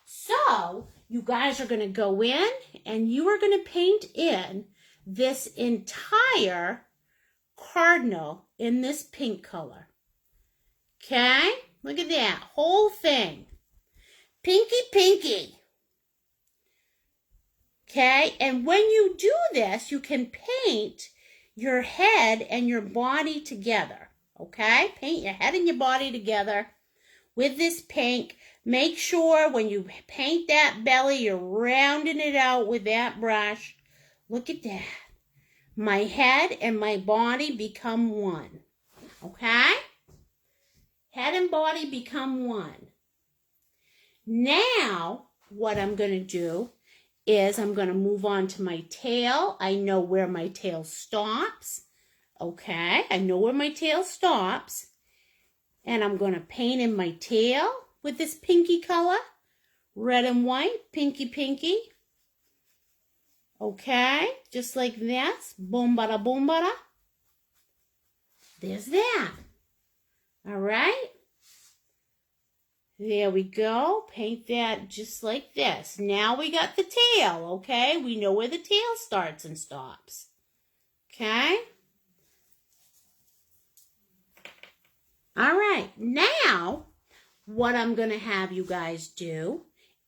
So, you guys are going to go in, and you are going to paint in this entire cardinal in this pink color. Okay? Look at that. Whole thing. Pinky, pinky. Okay? And when you do this, you can paint your head and your body together. Okay? Paint your head and your body together with this pink. Make sure when you paint that belly, you're rounding it out with that brush. Look at that. My head and my body become one. Okay? Head and body become one. Now, what I'm going to do is I'm going to move on to my tail. I know where my tail stops. Okay? I know where my tail stops. And I'm going to paint in my tail with this pinky color. Red and white. Pinky, pinky. Okay? Just like this. Boom, bada, boom, bada. There's that. All right? There we go. Paint that just like this. Now we got the tail, okay? We know where the tail starts and stops. Okay? All right. Now, what I'm going to have you guys do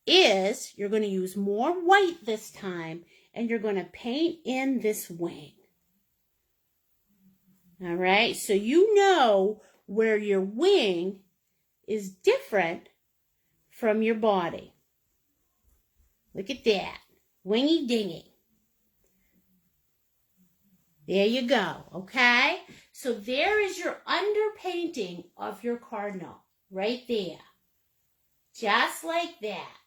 is you're going to use more white this time, and you're going to paint in this wing. All right? So you know where your wing is different from your body. Look at that. Wingy dingy. There you go, okay? So there is your underpainting of your cardinal, right there. Just like that.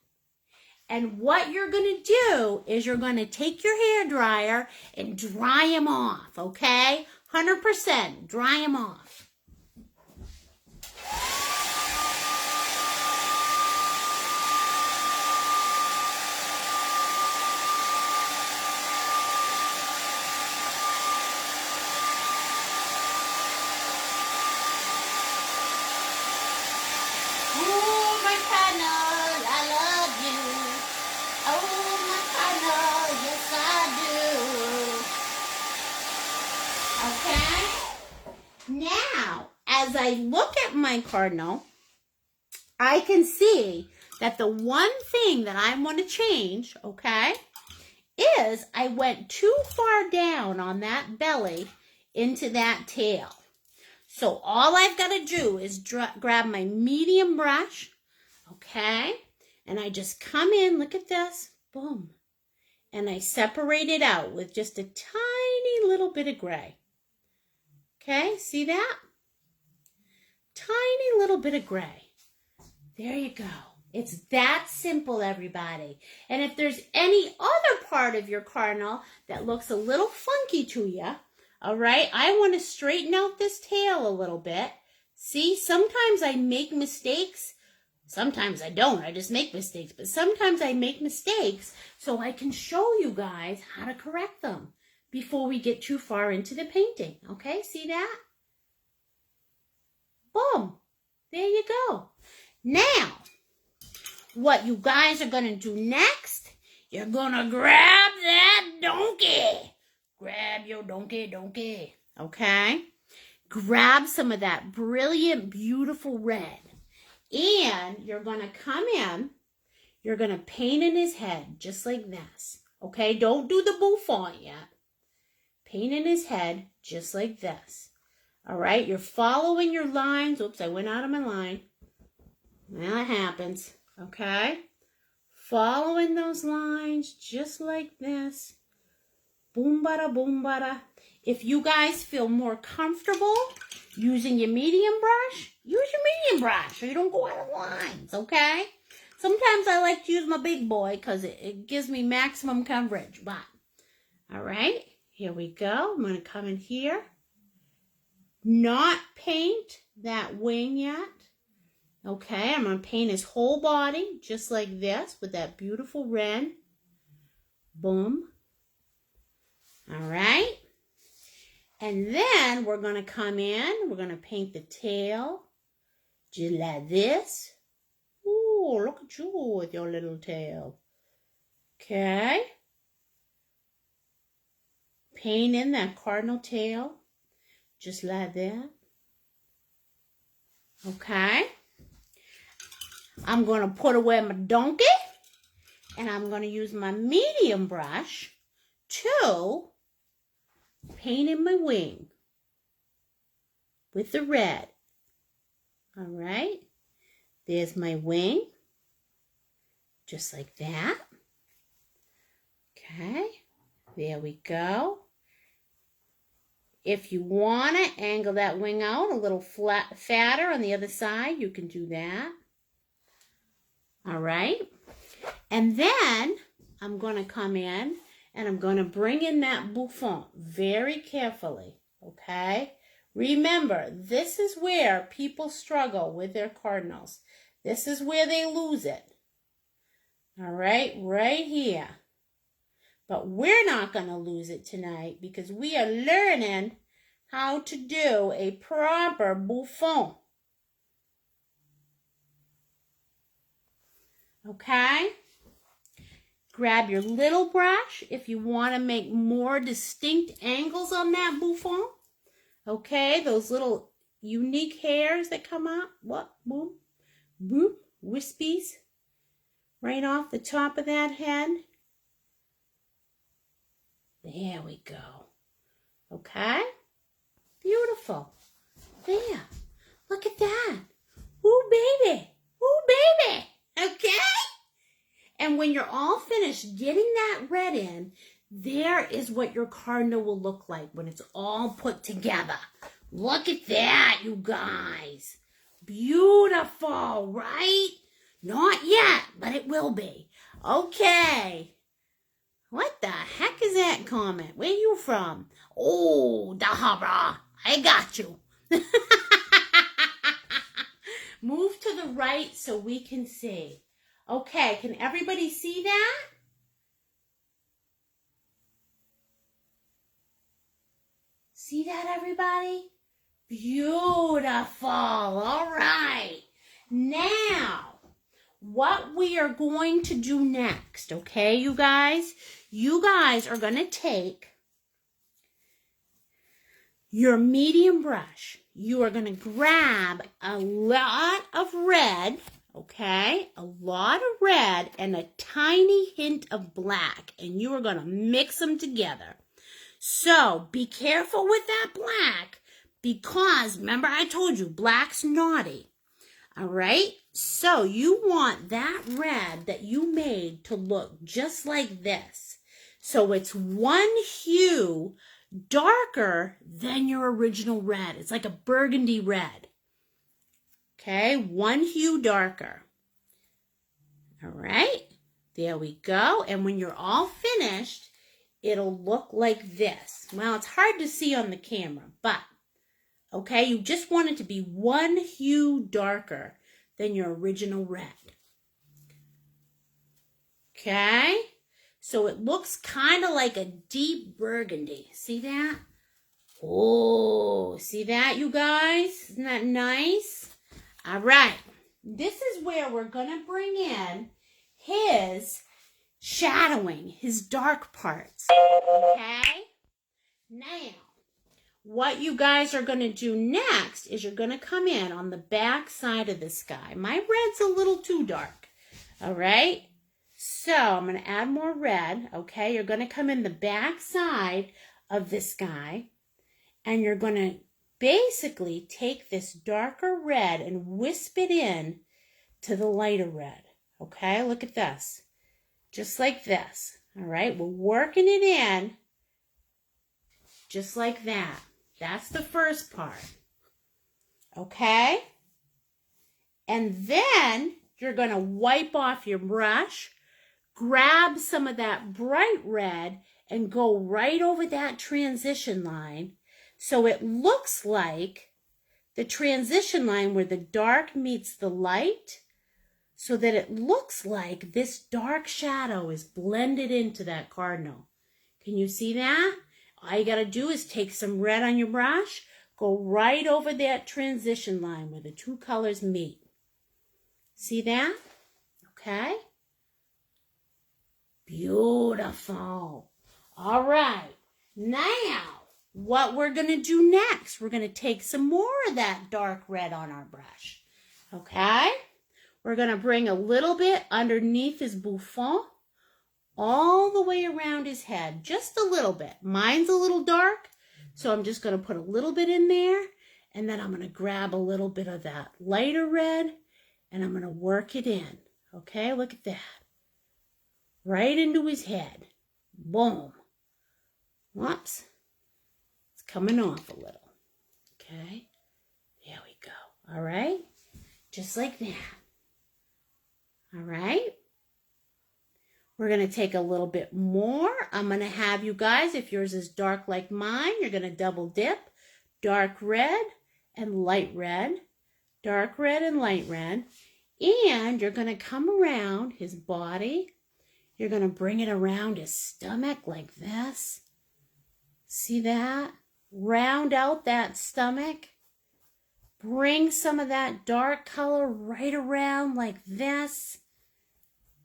And what you're going to do is you're going to take your hair dryer and dry them off, okay? 100%, dry them off. Oh, my Cardinal, I love you. Oh, my Cardinal, yes I do. Okay? Now, as I look at my Cardinal, I can see that the one thing that I want to change, okay, is I went too far down on that belly into that tail. So all I've got to do is grab my medium brush, okay, and I just come in, look at this, boom, and I separate it out with just a tiny little bit of gray. Okay, see that? Tiny little bit of gray. There you go. It's that simple, everybody. And if there's any other part of your cardinal that looks a little funky to you, all right, I want to straighten out this tail a little bit. See, sometimes I make mistakes. Sometimes I don't. I just make mistakes. But sometimes I make mistakes so I can show you guys how to correct them before we get too far into the painting. Okay, see that? Boom. There you go. Now, what you guys are going to do next, you're going to grab that donkey. Grab your donkey, okay? Grab some of that brilliant, beautiful red. And you're going to come in, you're going to paint in his head just like this, okay? Don't do the bouffant yet. Paint in his head just like this, all right? You're following your lines. Oops, I went out of my line. That happens, okay? Following those lines just like this. Boom, bada, boom, bada. If you guys feel more comfortable using your medium brush, use your medium brush so you don't go out of lines, okay? Sometimes I like to use my big boy because it gives me maximum coverage. But, all right, here we go. I'm going to come in here. Not paint that wing yet. Okay, I'm going to paint his whole body just like this with that beautiful red. Boom. All right. And then we're going to come in. We're going to paint the tail just like this. Ooh, look at you with your little tail. Okay. Paint in that cardinal tail just like that. Okay. I'm going to put away my donkey. And I'm going to use my medium brush to paint in my wing with the red. All right. There's my wing. Just like that. Okay. There we go. If you want to angle that wing out a little fatter on the other side, you can do that. All right. And then I'm going to come in and I'm going to bring in that bouffant very carefully. Okay. Remember, this is where people struggle with their cardinals. This is where they lose it. All right. Right here. But we're not going to lose it tonight because we are learning how to do a proper bouffant. Okay? Grab your little brush if you want to make more distinct angles on that bouffant. Okay? Those little unique hairs that come up. What? Boom. Boop. Wispies. Right off the top of that head. There we go. Okay? Beautiful. There. Look at that. Ooh, baby. Ooh, baby. Okay? And when you're all finished getting that red in, there is what your cardinal will look like when it's all put together. Look at that, you guys. Beautiful, right? Not yet, but it will be. Okay. What the heck is that comment? Where you from? Oh, Dahara. I got you. Move to the right so we can see. Okay, can everybody see that? See that, everybody? Beautiful. All right. Now, what we are going to do next, okay, you guys? You guys are going to take your medium brush. You are going to grab a lot of red, okay? A lot of red and a tiny hint of black, and you are going to mix them together. So, be careful with that black because, remember I told you, black's naughty. All right? So, you want that red that you made to look just like this. So, it's one hue darker than your original red. It's like a burgundy red. Okay? One hue darker. All right? There we go. And when you're all finished, it'll look like this. Well, it's hard to see on the camera, but, okay, you just want it to be one hue darker than your original red. Okay? So it looks kind of like a deep burgundy. See that? Oh, see that, you guys? Isn't that nice? All right. This is where we're going to bring in his shadowing, his dark parts. Okay? Now, what you guys are going to do next is you're going to come in on the back side of this guy. My red's a little too dark. All right? So, I'm going to add more red. Okay? You're going to come in the back side of this guy, and you're going to basically take this darker red and wisp it in to the lighter red. Okay? Look at this. Just like this. All right? We're working it in just like that. That's the first part. Okay? And then you're going to wipe off your brush, grab some of that bright red, and go right over that transition line so it looks like the transition line where the dark meets the light, so that it looks like this dark shadow is blended into that cardinal. Can you see that? All you got to do is take some red on your brush, go right over that transition line where the two colors meet. See that? Okay? Beautiful. All right. Now, what we're going to do next, we're going to take some more of that dark red on our brush. Okay? We're going to bring a little bit underneath his bouffant, all the way around his head, just a little bit. Mine's a little dark, so I'm just going to put a little bit in there, and then I'm going to grab a little bit of that lighter red, and I'm going to work it in. Okay, look at that. Right into his head. Boom. Whoops. It's coming off a little. Okay, there we go. All right, just like that. All right. We're going to take a little bit more. I'm going to have you guys, if yours is dark like mine, you're going to double dip. Dark red and light red. Dark red and light red. And you're going to come around his body. You're going to bring it around his stomach like this. See that? Round out that stomach. Bring some of that dark color right around like this.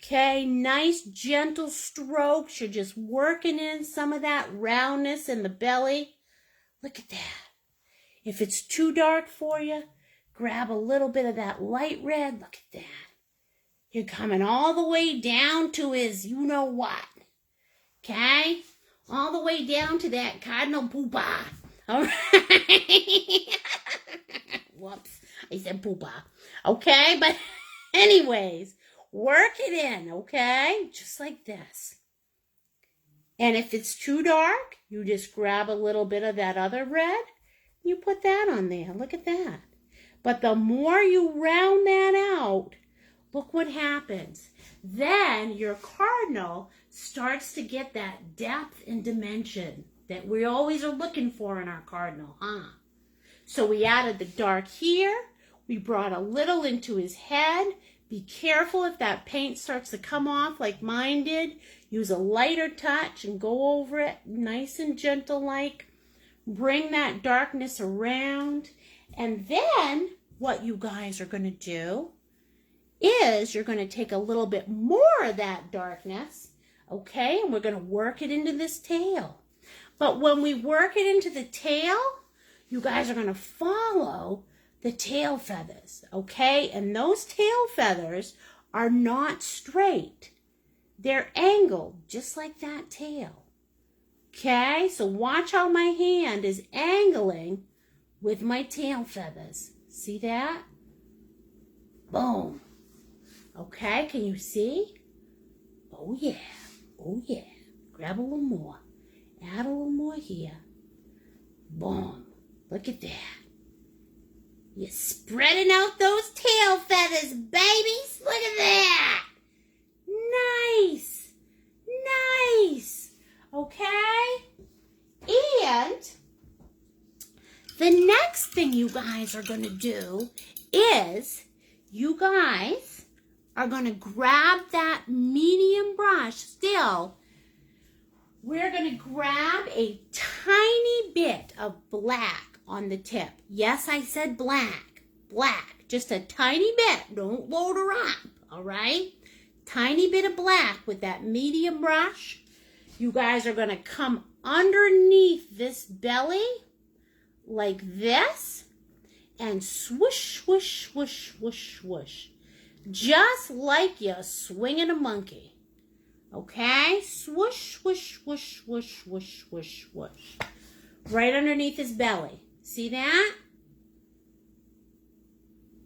Okay, nice gentle strokes. You're just working in some of that roundness in the belly. Look at that. If it's too dark for you, grab a little bit of that light red. Look at that. You're coming all the way down to his you-know-what. Okay? All the way down to that Cardinal poopa. All right? Whoops. I said poopa. Okay? But anyways, work it in, okay? Just like this. And if it's too dark, you just grab a little bit of that other red. You put that on there. Look at that. But the more you round that out, look what happens. Then your cardinal starts to get that depth and dimension that we always are looking for in our cardinal, huh? So we added the dark here. We brought a little into his head. Be careful if that paint starts to come off like mine did. Use a lighter touch and go over it nice and gentle like. Bring that darkness around. And then what you guys are going to do is you're going to take a little bit more of that darkness, okay? And we're going to work it into this tail. But when we work it into the tail, you guys are going to follow the tail feathers, okay? And those tail feathers are not straight. They're angled, just like that tail. Okay? So watch how my hand is angling with my tail feathers. See that? Boom. Okay, can you see? Oh yeah. Oh yeah. Grab a little more. Add a little more here. Boom. Look at that. You're spreading out those tail feathers, babies. Look at that. Nice. Nice. Okay? And the next thing you guys are going to do is you guys are going to grab that medium brush. Still, we're going to grab a tiny bit of black on the tip. Yes, I said black. Black. Just a tiny bit. Don't load her up. All right? Tiny bit of black with that medium brush. You guys are going to come underneath this belly like this and swoosh, swoosh, swoosh, swoosh, swoosh. Just like you're swinging a monkey. Okay? Swoosh, swoosh, swoosh, swoosh, swoosh, swoosh, swoosh. Right underneath his belly. See that?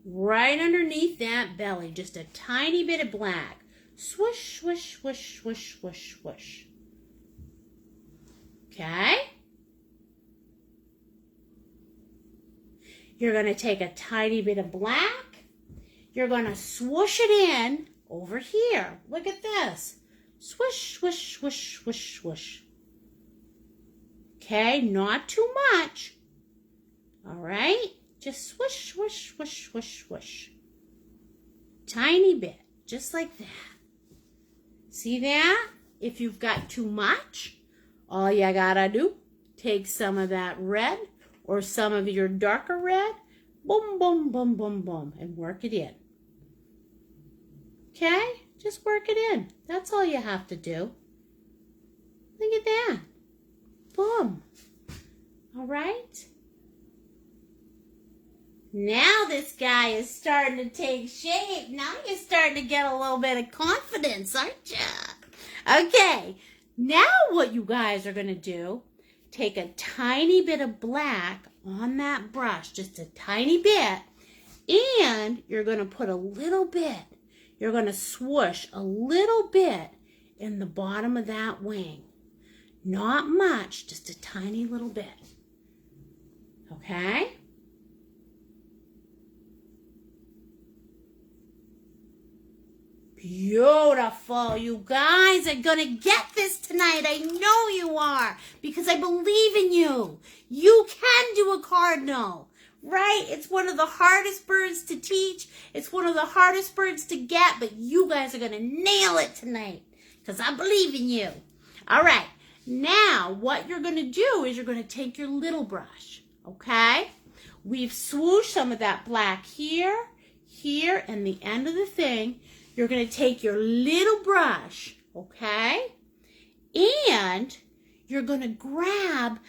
Right underneath that belly. Just a tiny bit of black. Swoosh, swoosh, swoosh, swoosh, swoosh, swoosh. Okay? You're going to take a tiny bit of black. You're going to swoosh it in over here. Look at this. Swish, swish, swish, swish, swish. Okay, not too much. All right, just swish, swish, swish, swish, swish. Tiny bit, just like that. See that? If you've got too much, all you gotta do, take some of that red or some of your darker red, boom, boom, boom, boom, boom, and work it in. Okay? Just work it in. That's all you have to do. Look at that. Boom. All right? Now this guy is starting to take shape. Now you're starting to get a little bit of confidence, aren't you? Okay. Now what you guys are going to do, take a tiny bit of black on that brush, just a tiny bit, and you're going to put a little bit, you're going to swoosh a little bit in the bottom of that wing. Not much, just a tiny little bit. Okay? Beautiful. You guys are going to get this tonight. I know you are, because I believe in you. You can do a cardinal, right? It's one of the hardest birds to teach. It's one of the hardest birds to get, but you guys are going to nail it tonight, because I believe in you. All right. Now, what you're going to do is you're going to take your little brush, okay? We've swooshed some of that black here, here, and the end of the thing. You're going to take your little brush, okay? And you're going to grab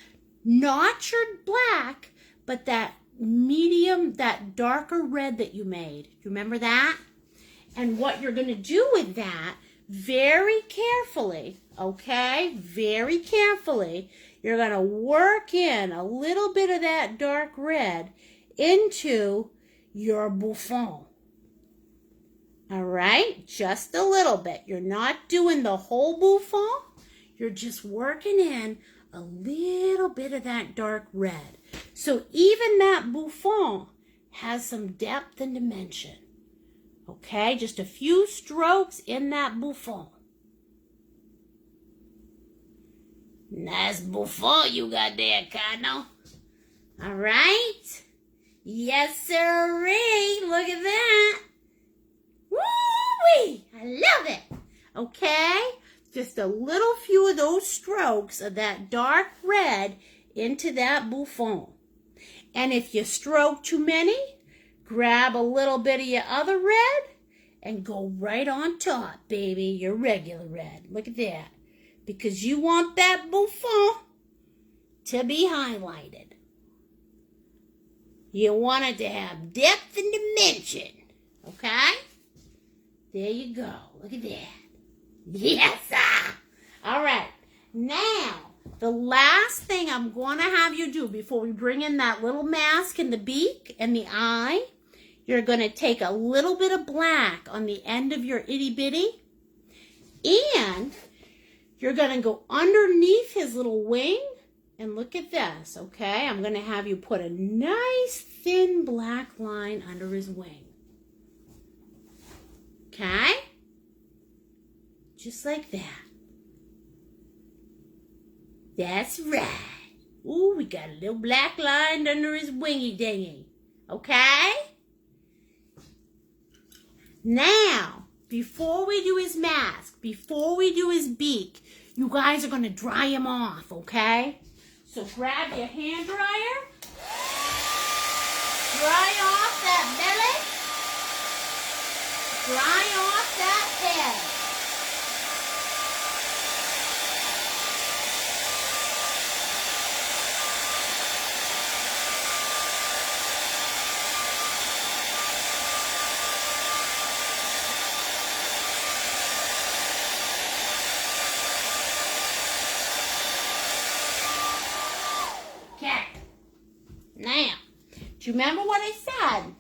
not your black, but that medium, that darker red that you made. Remember that? And what you're going to do with that, very carefully, okay? Very carefully, you're going to work in a little bit of that dark red into your bouffant. All right, just a little bit. You're not doing the whole bouffant. you're just working in a little bit of that dark red. So even that bouffant has some depth and dimension. Okay, just a few strokes in that bouffant. Nice bouffant you got there, Cardinal. All right. Yes, sirree. Look at that. Woo-wee. I love it. Okay. Just a little few of those strokes of that dark red into that bouffant. And if you stroke too many, grab a little bit of your other red and go right on top, baby. Your regular red. Look at that. Because you want that bouffant to be highlighted. You want it to have depth and dimension. Okay? There you go. Look at that. Yes, sir. All right. Now, the last thing I'm going to have you do before we bring in that little mask and the beak and the eye, you're going to take a little bit of black on the end of your itty bitty, and you're going to go underneath his little wing. And look at this, okay? I'm going to have you put a nice thin black line under his wing. Okay? Just like that. That's right. Ooh, we got a little black line under his wingy dingy. Okay? Now, before we do his mask, before we do his beak, you guys are going to dry him off, okay? So grab your hand dryer, dry off that belly, dry off that head. Now, do you remember what I said?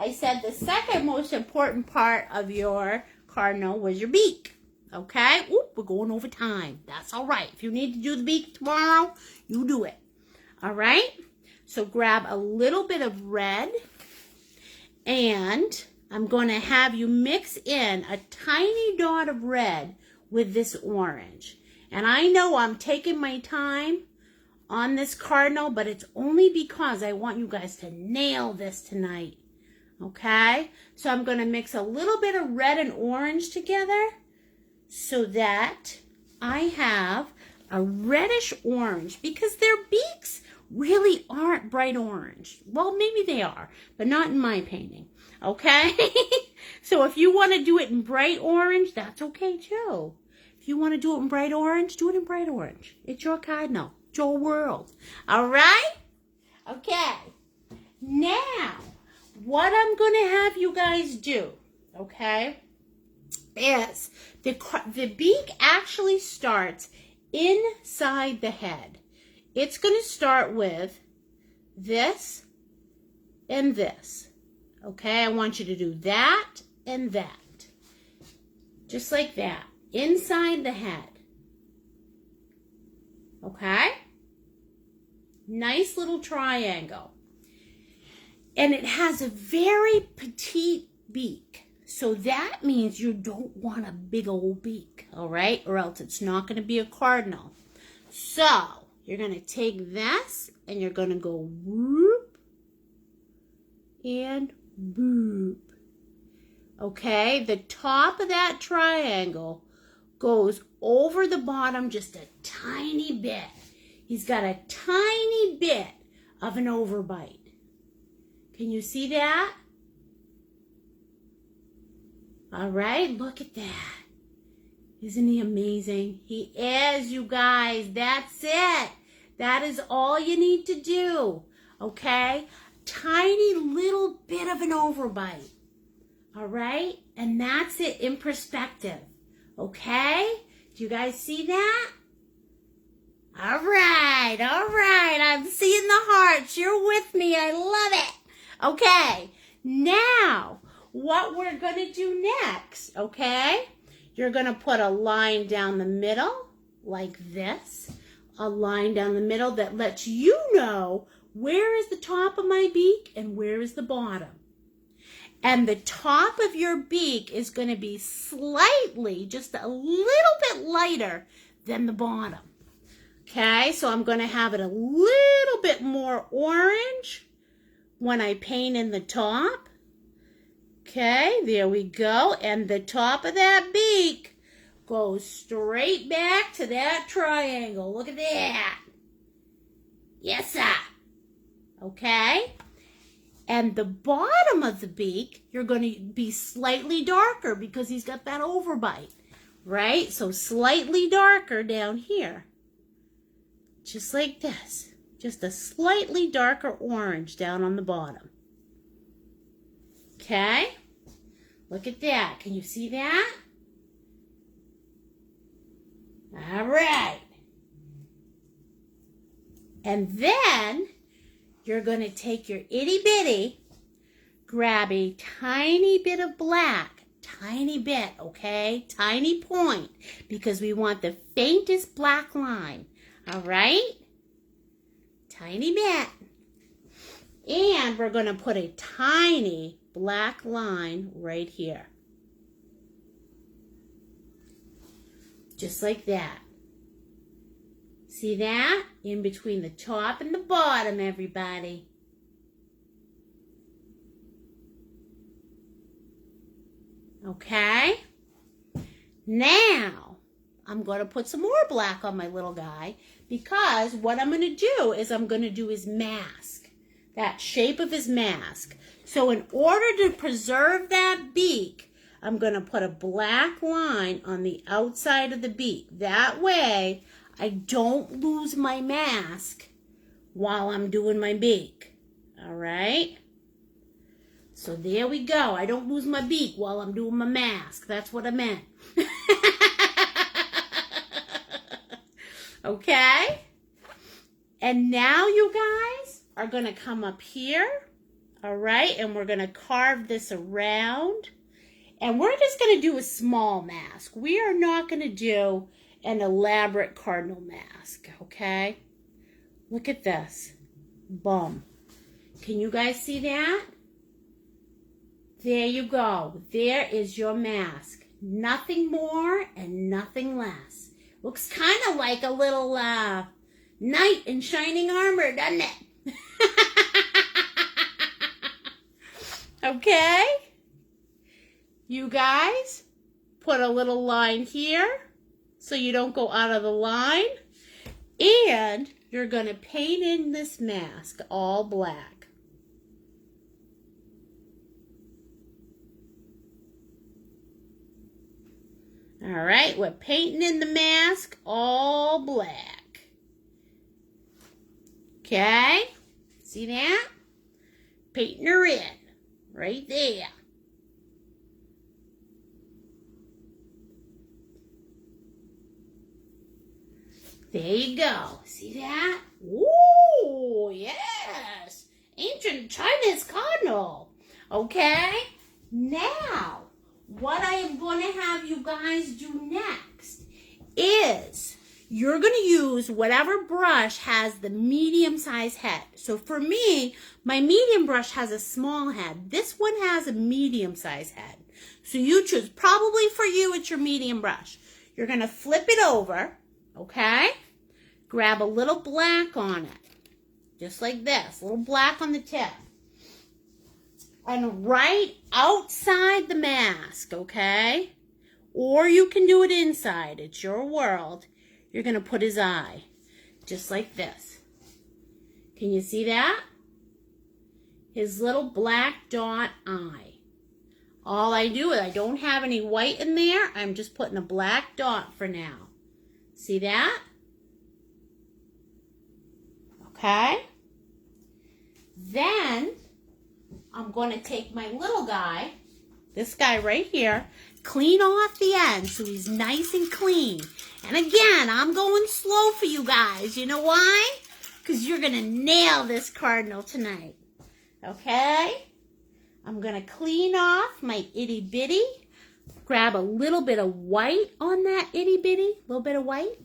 I said the second most important part of your Cardinal was your beak. Okay? Oop, we're going over time. That's all right. If you need to do the beak tomorrow, you do it. All right? So grab a little bit of red, and I'm going to have you mix in a tiny dot of red with this orange. And I know I'm taking my time on this Cardinal, but it's only because I want you guys to nail this tonight. Okay? So I'm going to mix a little bit of red and orange together so that I have a reddish orange, because their beaks really aren't bright orange. Well, maybe they are, but not in my painting. Okay? So if you want to do it in bright orange, that's okay too. If you want to do it in bright orange, do it in bright orange. It's your Cardinal. Your world. All right? Okay. Now, what I'm going to have you guys do, okay, is the beak actually starts inside the head. It's going to start with this and this. Okay? I want you to do that and that. Just like that. Inside the head. Okay? Nice little triangle. And it has a very petite beak. So that means you don't want a big old beak, all right? Or else it's not going to be a Cardinal. So you're going to take this and you're going to go whoop and boop. Okay? The top of that triangle goes over the bottom just a tiny bit. He's got a tiny bit of an overbite. Can you see that? All right, look at that. Isn't he amazing? He is, you guys. That's it. That is all you need to do. Okay? Tiny little bit of an overbite. All right? And that's it in perspective. Okay? Do you guys see that? All right, I'm seeing the hearts. You're with me. I love it. Okay, now what we're going to do next, okay? You're going to put a line down the middle like this, a line down the middle that lets you know where is the top of my beak and where is the bottom. And the top of your beak is going to be slightly, just a little bit lighter than the bottom. Okay, so I'm going to have it a little bit more orange when I paint in the top. Okay, there we go. And the top of that beak goes straight back to that triangle. Look at that. Yes, sir. Okay. And the bottom of the beak, you're going to be slightly darker because he's got that overbite, right? So slightly darker down here. Just like this. Just a slightly darker orange down on the bottom. Okay? Look at that. Can you see that? All right. And then you're going to take your itty bitty, grab a tiny bit of black, tiny bit, okay? Tiny point, because we want the faintest black line, all right? Tiny bit. And we're going to put a tiny black line right here. Just like that. See that? In between the top and the bottom, everybody. Okay? Now, I'm going to put some more black on my little guy because what I'm going to do is I'm going to do his mask. That shape of his mask. So in order to preserve that beak, I'm going to put a black line on the outside of the beak. That way, I don't lose my mask while I'm doing my beak. All right? So there we go. I don't lose my beak while I'm doing my mask. That's what I meant. Okay? And now you guys are going to come up here. All right? And we're going to carve this around. And we're just going to do a small mask. We are not going to do an elaborate cardinal mask, okay? Look at this. Boom. Can you guys see that? There you go. There is your mask. Nothing more and nothing less. Looks kind of like a little knight in shining armor, doesn't it? Okay? You guys, put a little line here so you don't go out of the line. And you're going to paint in this mask all black. All right, we're painting in the mask all black. Okay, see that? Painting her in right there. There you go. See that? Ooh, yes. Ancient China's Cardinal. Okay? Now, what I am going to have you guys do next is you're going to use whatever brush has the medium-sized head. So for me, my medium brush has a small head. This one has a medium-sized head. So you choose. Probably for you, it's your medium brush. You're going to flip it over. Okay? Grab a little black on it. Just like this. A little black on the tip. And right outside the mask, okay? Or you can do it inside. It's your world. You're going to put his eye. Just like this. Can you see that? His little black dot eye. All I do is I don't have any white in there. I'm just putting a black dot for now. See that? Okay. Then I'm going to take my little guy, this guy right here, clean off the end so he's nice and clean. And again, I'm going slow for you guys. You know why? Because you're going to nail this cardinal tonight. Okay? I'm going to clean off my itty bitty. Grab a little bit of white on that itty bitty. A little bit of white.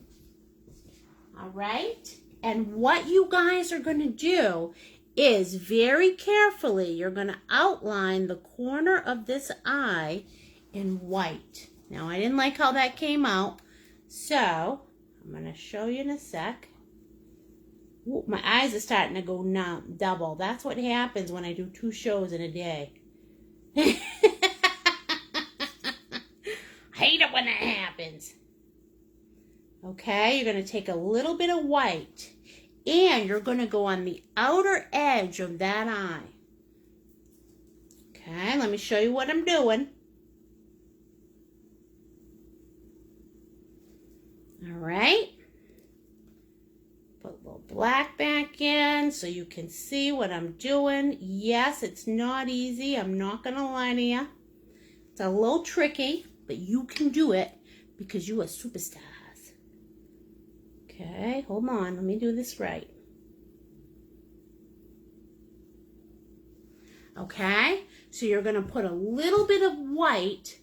All right? And what you guys are going to do is very carefully, you're going to outline the corner of this eye in white. Now, I didn't like how that came out, so I'm going to show you in a sec. Ooh, my eyes are starting to go numb, double. That's what happens when I do 2 shows in a day. I hate it when that happens. Okay, you're going to take a little bit of white, and you're going to go on the outer edge of that eye. Okay, let me show you what I'm doing. All right. Put a little black back in so you can see what I'm doing. Yes, it's not easy. I'm not going to lie to you. It's a little tricky, but you can do it because you are superstars. Okay, hold on. Let me do this right. Okay, so you're going to put a little bit of white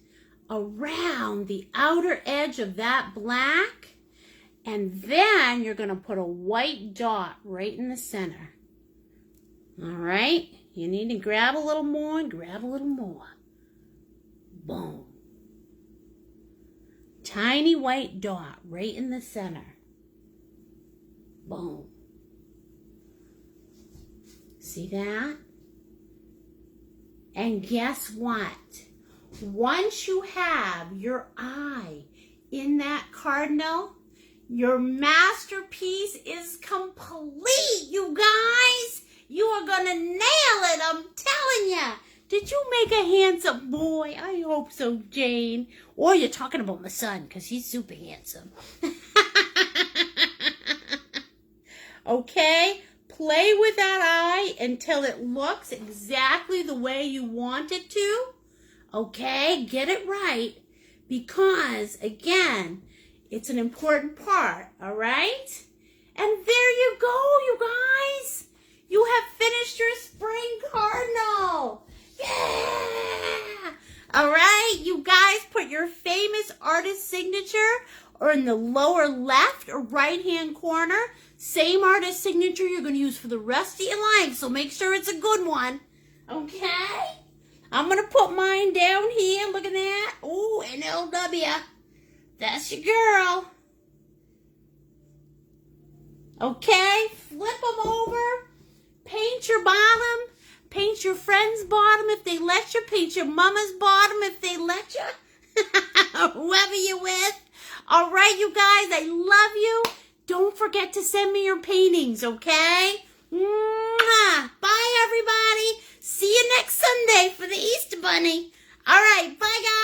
around the outer edge of that black, and then you're going to put a white dot right in the center. All right, you need to grab a little more and grab a little more. Boom. Tiny white dot right in the center. Boom. See that? And guess what? Once you have your eye in that cardinal, your masterpiece is complete, you guys. You are going to nail it, I'm telling you. Did you make a handsome boy? I hope so, Jane. Or you're talking about my son, because he's super handsome. Okay? Play with that eye until it looks exactly the way you want it to. Okay? Get it right. Because, again, it's an important part. All right? And there you go, you guys. You have finished your spring cardinal. Yeah! All right? You guys put your famous artist signature or in the lower left or right-hand corner. Same artist signature you're going to use for the rest of your life, so make sure it's a good one. Okay? I'm going to put mine down here. Look at that. Oh, NLW. That's your girl. Okay? Flip them over. Paint your bottom. Paint your friend's bottom if they let you. Paint your mama's bottom if they let you. Whoever you're with. All right, you guys, I love you. Don't forget to send me your paintings, okay? Mwah! Bye, everybody. See you next Sunday for the Easter Bunny. All right, bye, guys.